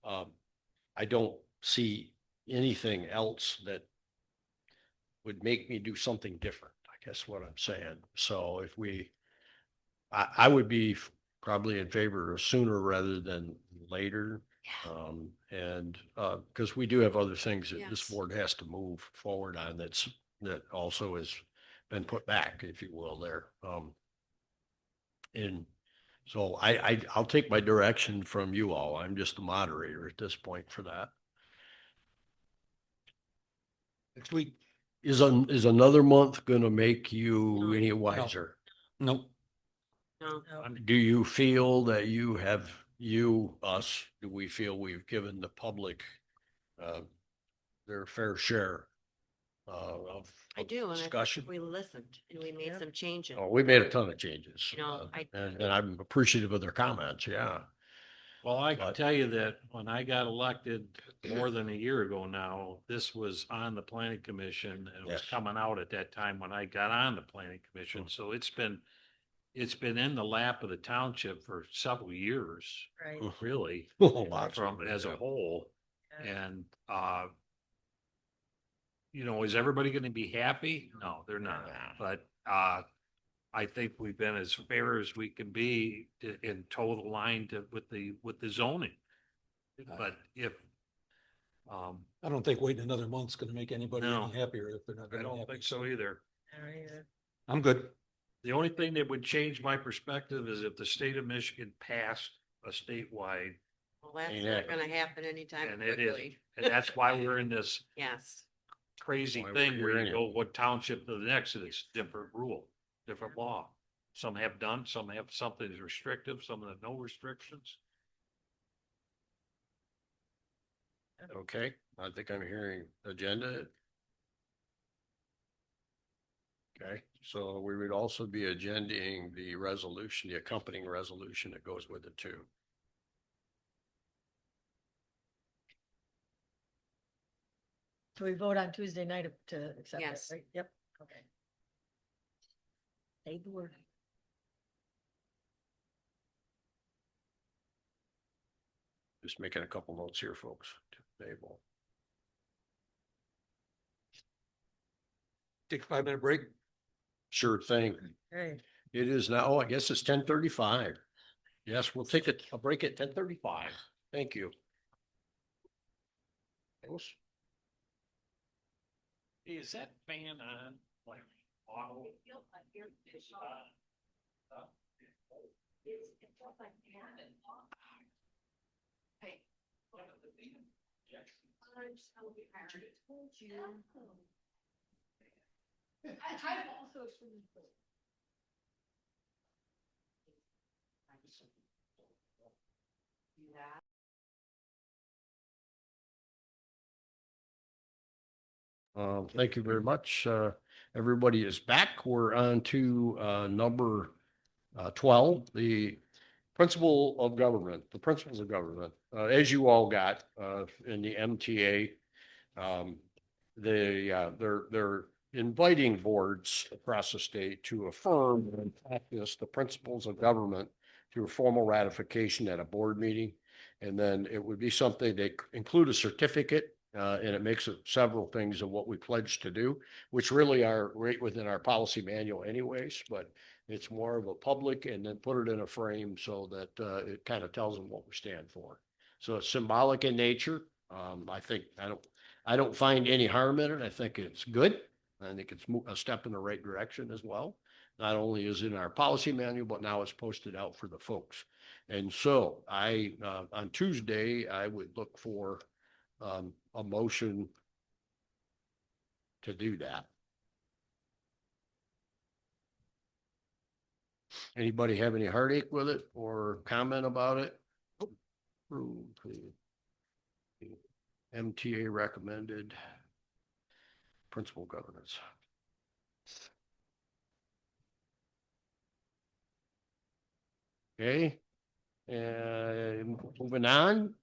I don't see anything else that would make me do something different, I guess what I'm saying. So if I would be probably in favor of sooner rather than later. Because we do have other things that this Yes. board has to move forward on that also has been put back, if you will, there. And so I'll take my direction from you all. I'm just the moderator at this point for that. next week, Is another month gonna make you any wiser? nope. No, Do you feel that do we feel we've given the public their fair share of I do, and I think discussion? we listened and we made Yeah. some changes. Oh, we made a ton of changes. You know, And I'm appreciative of their comments, yeah. Well, I can But- tell you that when I got elected more than a year ago now, this was on the planning commission and it was Yes. coming out at that time when I got on the planning commission. So it's been in the lap of the township for several years, Right. really, Lots of from it, as a yeah. whole. Yeah. And, is everybody going to be happy? No, they're not. But, I think we've been as fair as we can be in total line with the zoning. But if I don't think waiting another month's gonna make anybody No. any happier if they're not. I gonna be don't happy. think so either. I'm good. The only thing that would change my perspective is if the state of Michigan passed a statewide, Well, that's Ain't not happening. gonna happen anytime and it is, quickly. and that's why we're in this Yes. crazy Why we're thing here where you anyhow. go what township to the next, and it's different rule, different law. Some have done, some have something that's restrictive, some have no restrictions. Okay, I think I'm hearing agenda. Okay, so we would also be agendaing the resolution, the accompanying resolution that goes with it too. So we vote on Tuesday night to accept it, Yes. right? Yep, okay. Say the word. Just making a couple notes here, folks, to table. Take a 5-minute break. Sure thing. Hey, It is now, oh, I guess it's 10:35. Yes, we'll take a break at 10:35. Thank you. Is that fan on? Like, auto? Thank you very much. Everybody is back. We're on to number 12, the principle of government, the principles of government. As you all got in the MTA, they're inviting boards across the state to affirm and practice the principles of government through formal ratification at a board meeting. And then it would be something that include a certificate, and it makes it several things of what we pledged to do, which really are right within our policy manual anyways, but it's more of a public, and then put it in a frame so that it kind of tells them what we stand for. So it's symbolic in nature. I don't find any harm in it. I think it's good. I think it's a step in the right direction as well. Not only is in our policy manual, but now it's posted out for the folks. And so on Tuesday, I would look for a motion to do that. Anybody have any heartache with it or comment about it? MTA recommended principal governance. Okay, and moving on,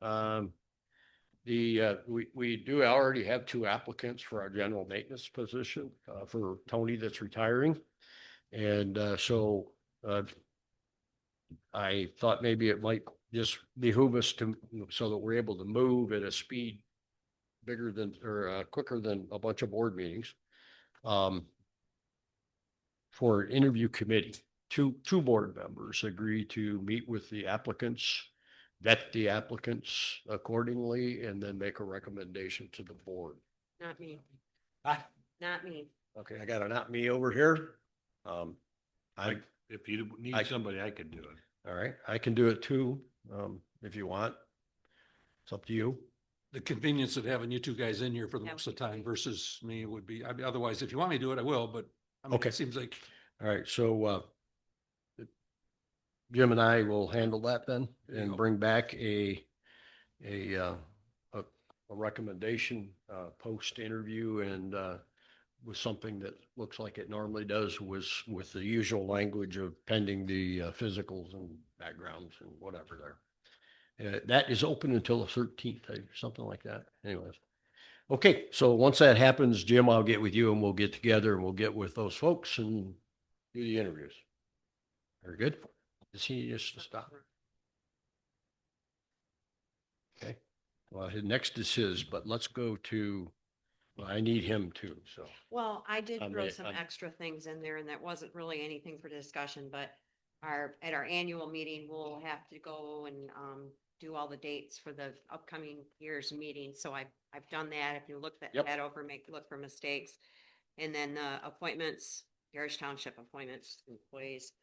we do already have 2 applicants for our general maintenance position, for Tony that's retiring. And, so, I thought maybe it might just behoove us to, so that we're able to move at a speed bigger than, or, quicker than a bunch of board meetings. For an interview committee, two board members agree to meet with the applicants, vet the applicants accordingly, and then make a recommendation to the board. Not me, Ah, not me. okay, I got a not me over here. I'm, If you I- need somebody, I could do it. all right, I can do it too, if you want. It's up to you. The convenience of having you 2 guys in here for the That most would of the be time great. versus me would be, I mean, otherwise, if you want me to do it, I will, but I mean, Okay. it seems like All right, so, Jim and I will handle that then There you and go. bring back a recommendation, post interview, and, with something that looks like it normally does, was with the usual language of pending the physicals and backgrounds and whatever there. That is open until the 13th, something like that. Anyways. Okay, so once that happens, Jim, I'll get with you and we'll get together and we'll get with those folks and do the interviews. Very good. Does he just stop? Okay. Well, next is his, but let's go to, well, I need him too, so. Well, I did I'm throw a- some I'm- extra things in there and that wasn't really anything for discussion, but at our annual meeting, we'll have to go and, do all the dates for the upcoming year's meeting. So I've done that. If you look Yep. that over, look for mistakes. And then the appointments, Gerrish Township appointments, employees.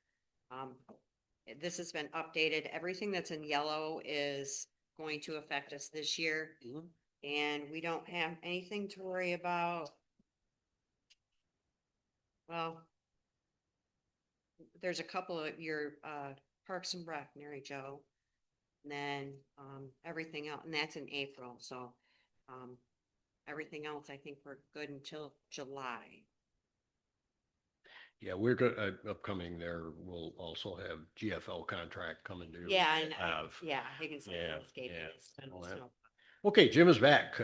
This has been updated. Everything that's in yellow is going to affect us this year. And we don't have anything to worry about. Well, there's a couple of your Parks and Rec, Mary Jo. And then everything else, and that's in April. So everything else, I think we're good until July. Yeah, we're good, upcoming there, we'll also have GFL contract coming due. Yeah, and Have. Higgins Yeah, landscaping yeah, is done, all that. so. Okay, Jim is back.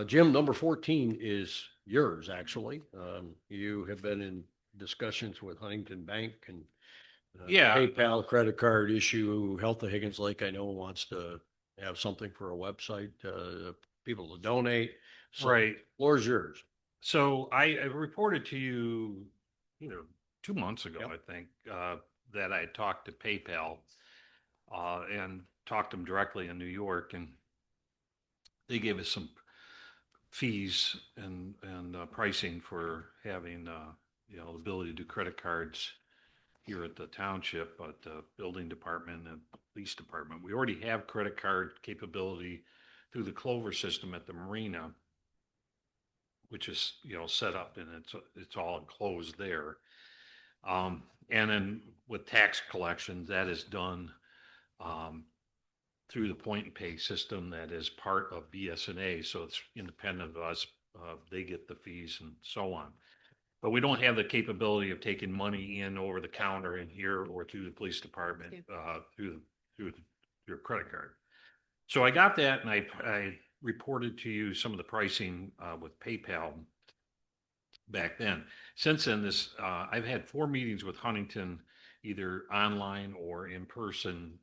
Jim, number 14 is yours, actually. You have been in discussions with Huntington Bank and Yeah. PayPal credit card issue. Health of Higgins Lake, I know, wants to have something for a website, people to donate. So, Right. floor's yours. So I reported to you, 2 months ago, Yep. I think, that I had talked to PayPal and talked to them directly in New York, and they gave us some fees and pricing for having the ability to do credit cards here at the township, at the building department and police department. We already have credit card capability through the Clover system at the marina, which is, set up and it's all enclosed there. And then with tax collections, that is done through the point and pay system that is part of BSNA. So it's independent of us. They get the fees and so on. But we don't have the capability of taking money in over the counter in here or through the police department, through your credit card. So I got that, and I reported to you some of the pricing with PayPal back then. Since then, I've had 4 meetings with Huntington, either online or in person,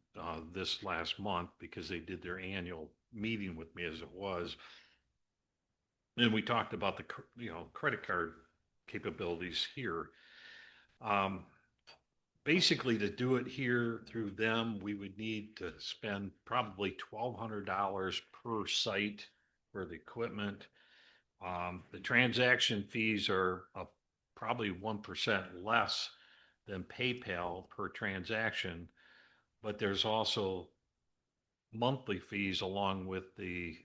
this last month, because they did their annual meeting with me as it was. And we talked about the credit card capabilities here. Basically, to do it here through them, we would need to spend probably $1,200 per site for the equipment. The transaction fees are probably 1% less than PayPal per transaction, but there's also monthly fees along with the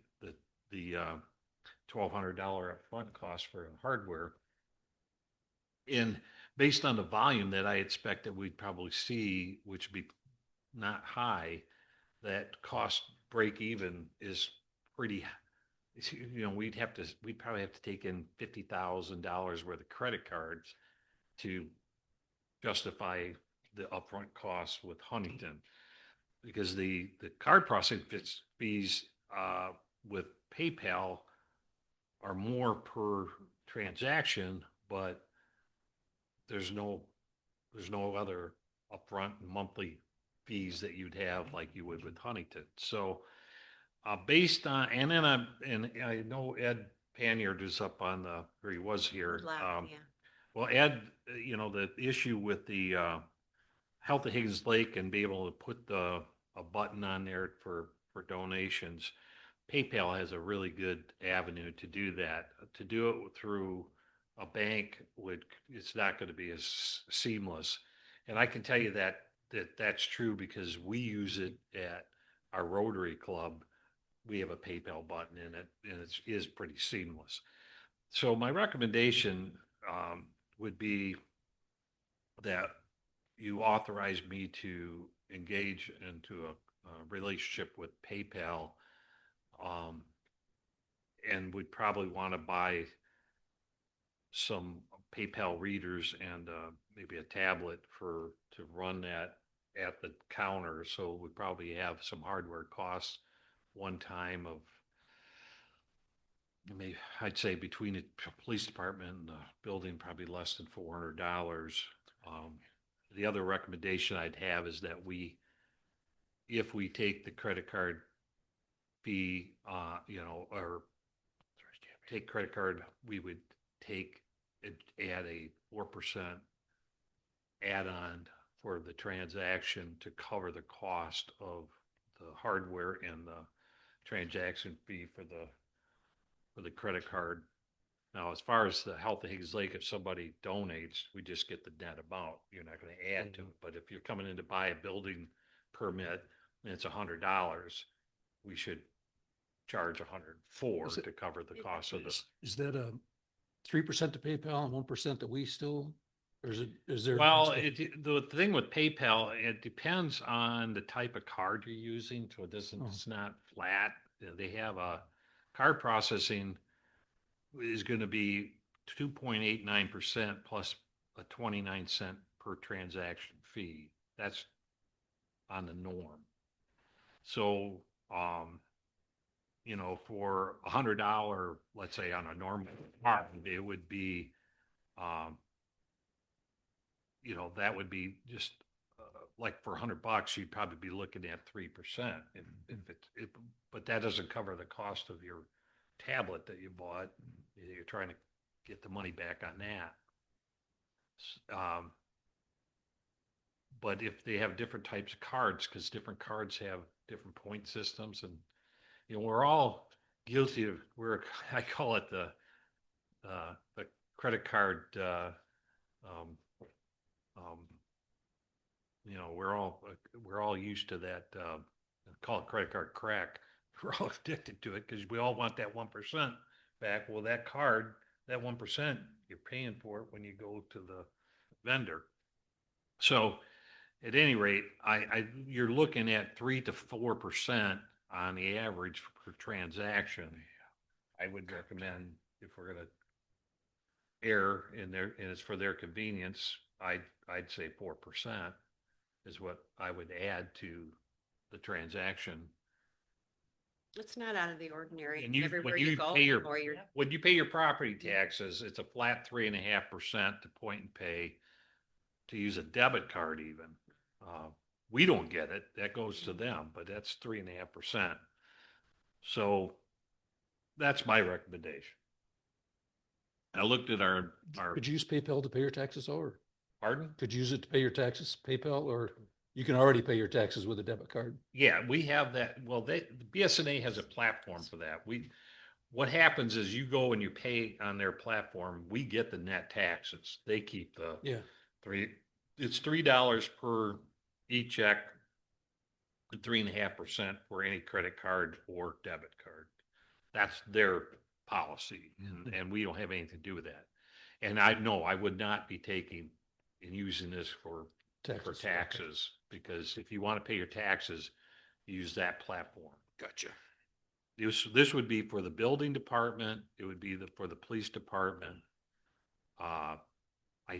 $1,200 upfront cost for hardware. And based on the volume that I expect we'd probably see, which would be not high, that cost break even is pretty. We'd probably have to take in $50,000 worth of credit cards to justify the upfront costs with Huntington, because the card processing fees with PayPal are more per transaction, but there's no other upfront monthly fees that you'd have like you would with Huntington. So based on, and I know Ed Panyard is up on or he was here. Yeah. Well, Ed, the issue with the Health of Higgins Lake and be able to put a button on there for donations, PayPal has a really good avenue to do that. To do it through a bank it's not going to be as seamless. And I can tell you that's true because we use it at our Rotary Club. We have a PayPal button in it, and it is pretty seamless. So my recommendation would be that you authorize me to engage into a relationship with PayPal, and would probably want to buy some PayPal readers and maybe a tablet to run that at the counter. So we probably have some hardware costs one time of maybe, I'd say, between the police department and the building, probably less than $400. The other recommendation I'd have is that if we take the credit card fee, or take credit card, we would add a 4% add-on for the transaction to cover the cost of hardware and the transaction fee for the credit card. Now, as far as the Health of Higgs Lake, if somebody donates, we just get the net amount. You're not going to add to it. But if you're coming in to buy a building permit and it's $100, we should charge 104 Is it- to cover the cost of this. Is that a 3% to PayPal and 1% that we still, or is there? Well, the thing with PayPal, it depends on the type of card you're using, so it doesn't, Oh. it's not flat. They have a card processing is going to be 2.89% plus a 29 cent per transaction fee. That's on the norm. So, for $100, let's say on a normal card, it would be, that would be just like for $100, you'd probably be looking at 3%. But that doesn't cover the cost of your tablet that you bought. You're trying to get the money back on that. But if they have different types of cards, because different cards have different point systems, and we're all guilty of I call it the credit card. We're all used to that. Call it credit card crack. We're all addicted to it because we all want that 1% back. Well, that card, that 1%, you're paying for it when you go to the vendor. So, at any rate, you're looking at 3 to 4% on the average per transaction. I would recommend, if we're going to err in there, and it's for their convenience, I'd say 4% is what I would add to the transaction. It's not out of the ordinary. And Everywhere you go, or you're, when you pay your property taxes, it's a flat 3.5% to point and pay. To use a debit card, even we don't get it. That goes to them, but that's 3.5%. So that's my recommendation. I looked at our. Could you use PayPal to pay your taxes or? Pardon? Could you use it to pay your taxes, PayPal, or you can already pay your taxes with a debit card? Yeah, we have that. Well, the BSNA has a platform for that. What happens is you go and you pay on their platform. We get the net taxes. They keep the It's $3 per e-check, and 3.5% for any credit card or debit card. That's their policy, and we don't have anything to do with that. And I would not be taking and using this for taxes, because if you want to pay your taxes, use that platform. Gotcha. This would be for the building department. It would be for the police department. I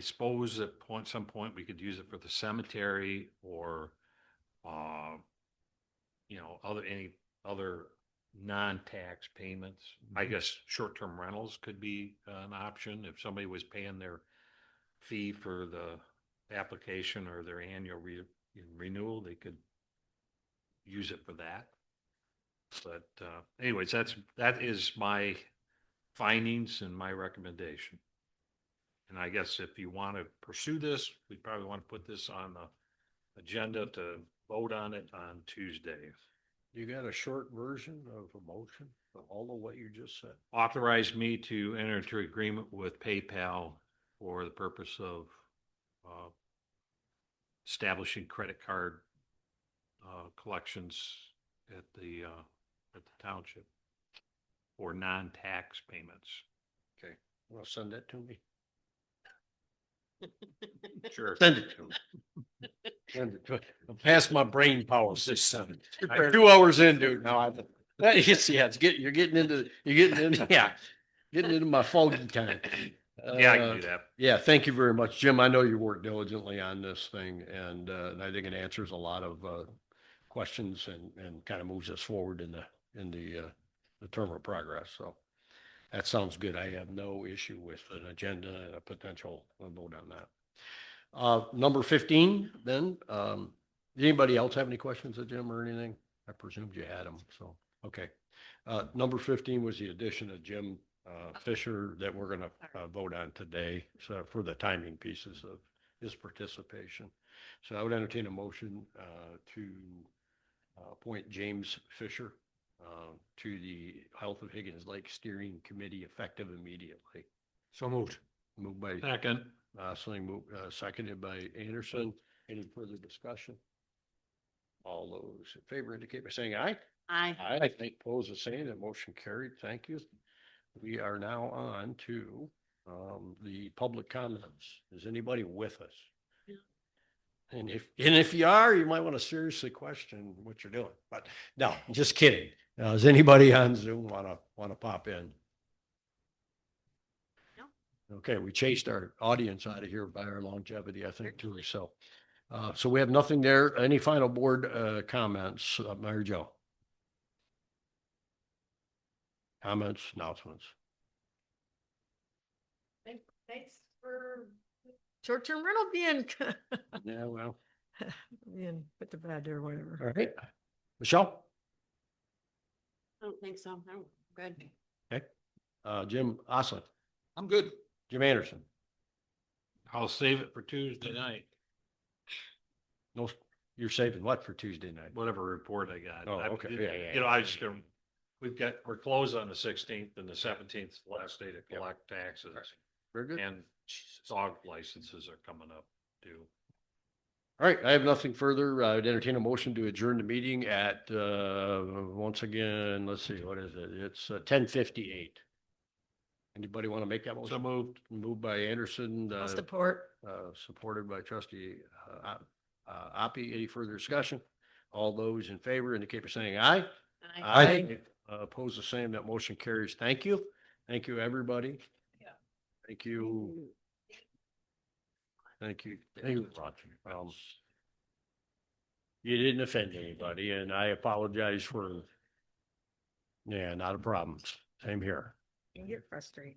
suppose at some point we could use it for the cemetery or, any other non-tax payments. I guess short-term rentals could be an option if somebody was paying their fee for the application or their annual renewal. They could use it for that. But anyways, that is my findings and my recommendation. And I guess if you want to pursue this, we probably want to put this on the agenda to vote on it on Tuesday. You got a short version of a motion for all of what you just said? Authorize me to enter into agreement with PayPal for the purpose of establishing credit card collections at the township for non-tax payments. Okay, well, send that to me. Sure. Send it to me. Send it to me. I'm past my brain power this time. 2 hours in, dude. Now you're getting into my foggy time. Yeah, I can do that. Yeah, thank you very much, Jim. I know you worked diligently on this thing, and I think it answers a lot of questions and kind of moves us forward in the term of progress. So that sounds good. I have no issue with an agenda and a potential vote on that. Number 15, then, anybody else have any questions of Jim or anything? I presumed you had them, so, okay. Number 15 was the addition of Jim Fisher that we're gonna vote on today, so for the timing pieces of his participation. So I would entertain a motion to appoint James Fisher to the Health of Higgins Lake Steering Committee effective immediately. So moved. Moved by Second. seconded by Anderson. Any further discussion? All those in favor indicate by saying aye. Aye. I think pose the same, that motion carried. Thank you. We are now on to the public comments. Is anybody with us? And if you are, you might want to seriously question what you're doing, but no, just kidding. Does anybody on Zoom want to pop in? No. Okay, we chased our audience out of here by our longevity, I think, too. So, so we have nothing there. Any final board comments, Mary Jo? Comments, announcements? Thanks for short-term rental being, Yeah, well, being put to bed or whatever. all right. Michelle? I don't think so. I'm good. Okay. Jim Oslin, I'm good. Jim Anderson. I'll save it for Tuesday night, No, you're saving what for Tuesday night? whatever report I got. Oh, I- okay. it- Yeah. You know, I just, we're closed on the 16th and the 17th, is the last day to Yep. collect taxes. Very good. And dog licenses are coming up due. All right, I have nothing further. I'd entertain a motion to adjourn the meeting at, once again, let's see, what is it? It's 10:58. Anybody want to make that motion? So moved. Moved by Anderson, I'll support. supported by trustee Oppie. Any further discussion? All those in favor indicate by saying aye. Aye. Oppose the same. That motion carries. Thank you. Thank you, everybody. Yeah. Thank you. Thank you. Thank you. You didn't offend anybody, and I apologize for, yeah, not a problem. Same here. You get frustrated.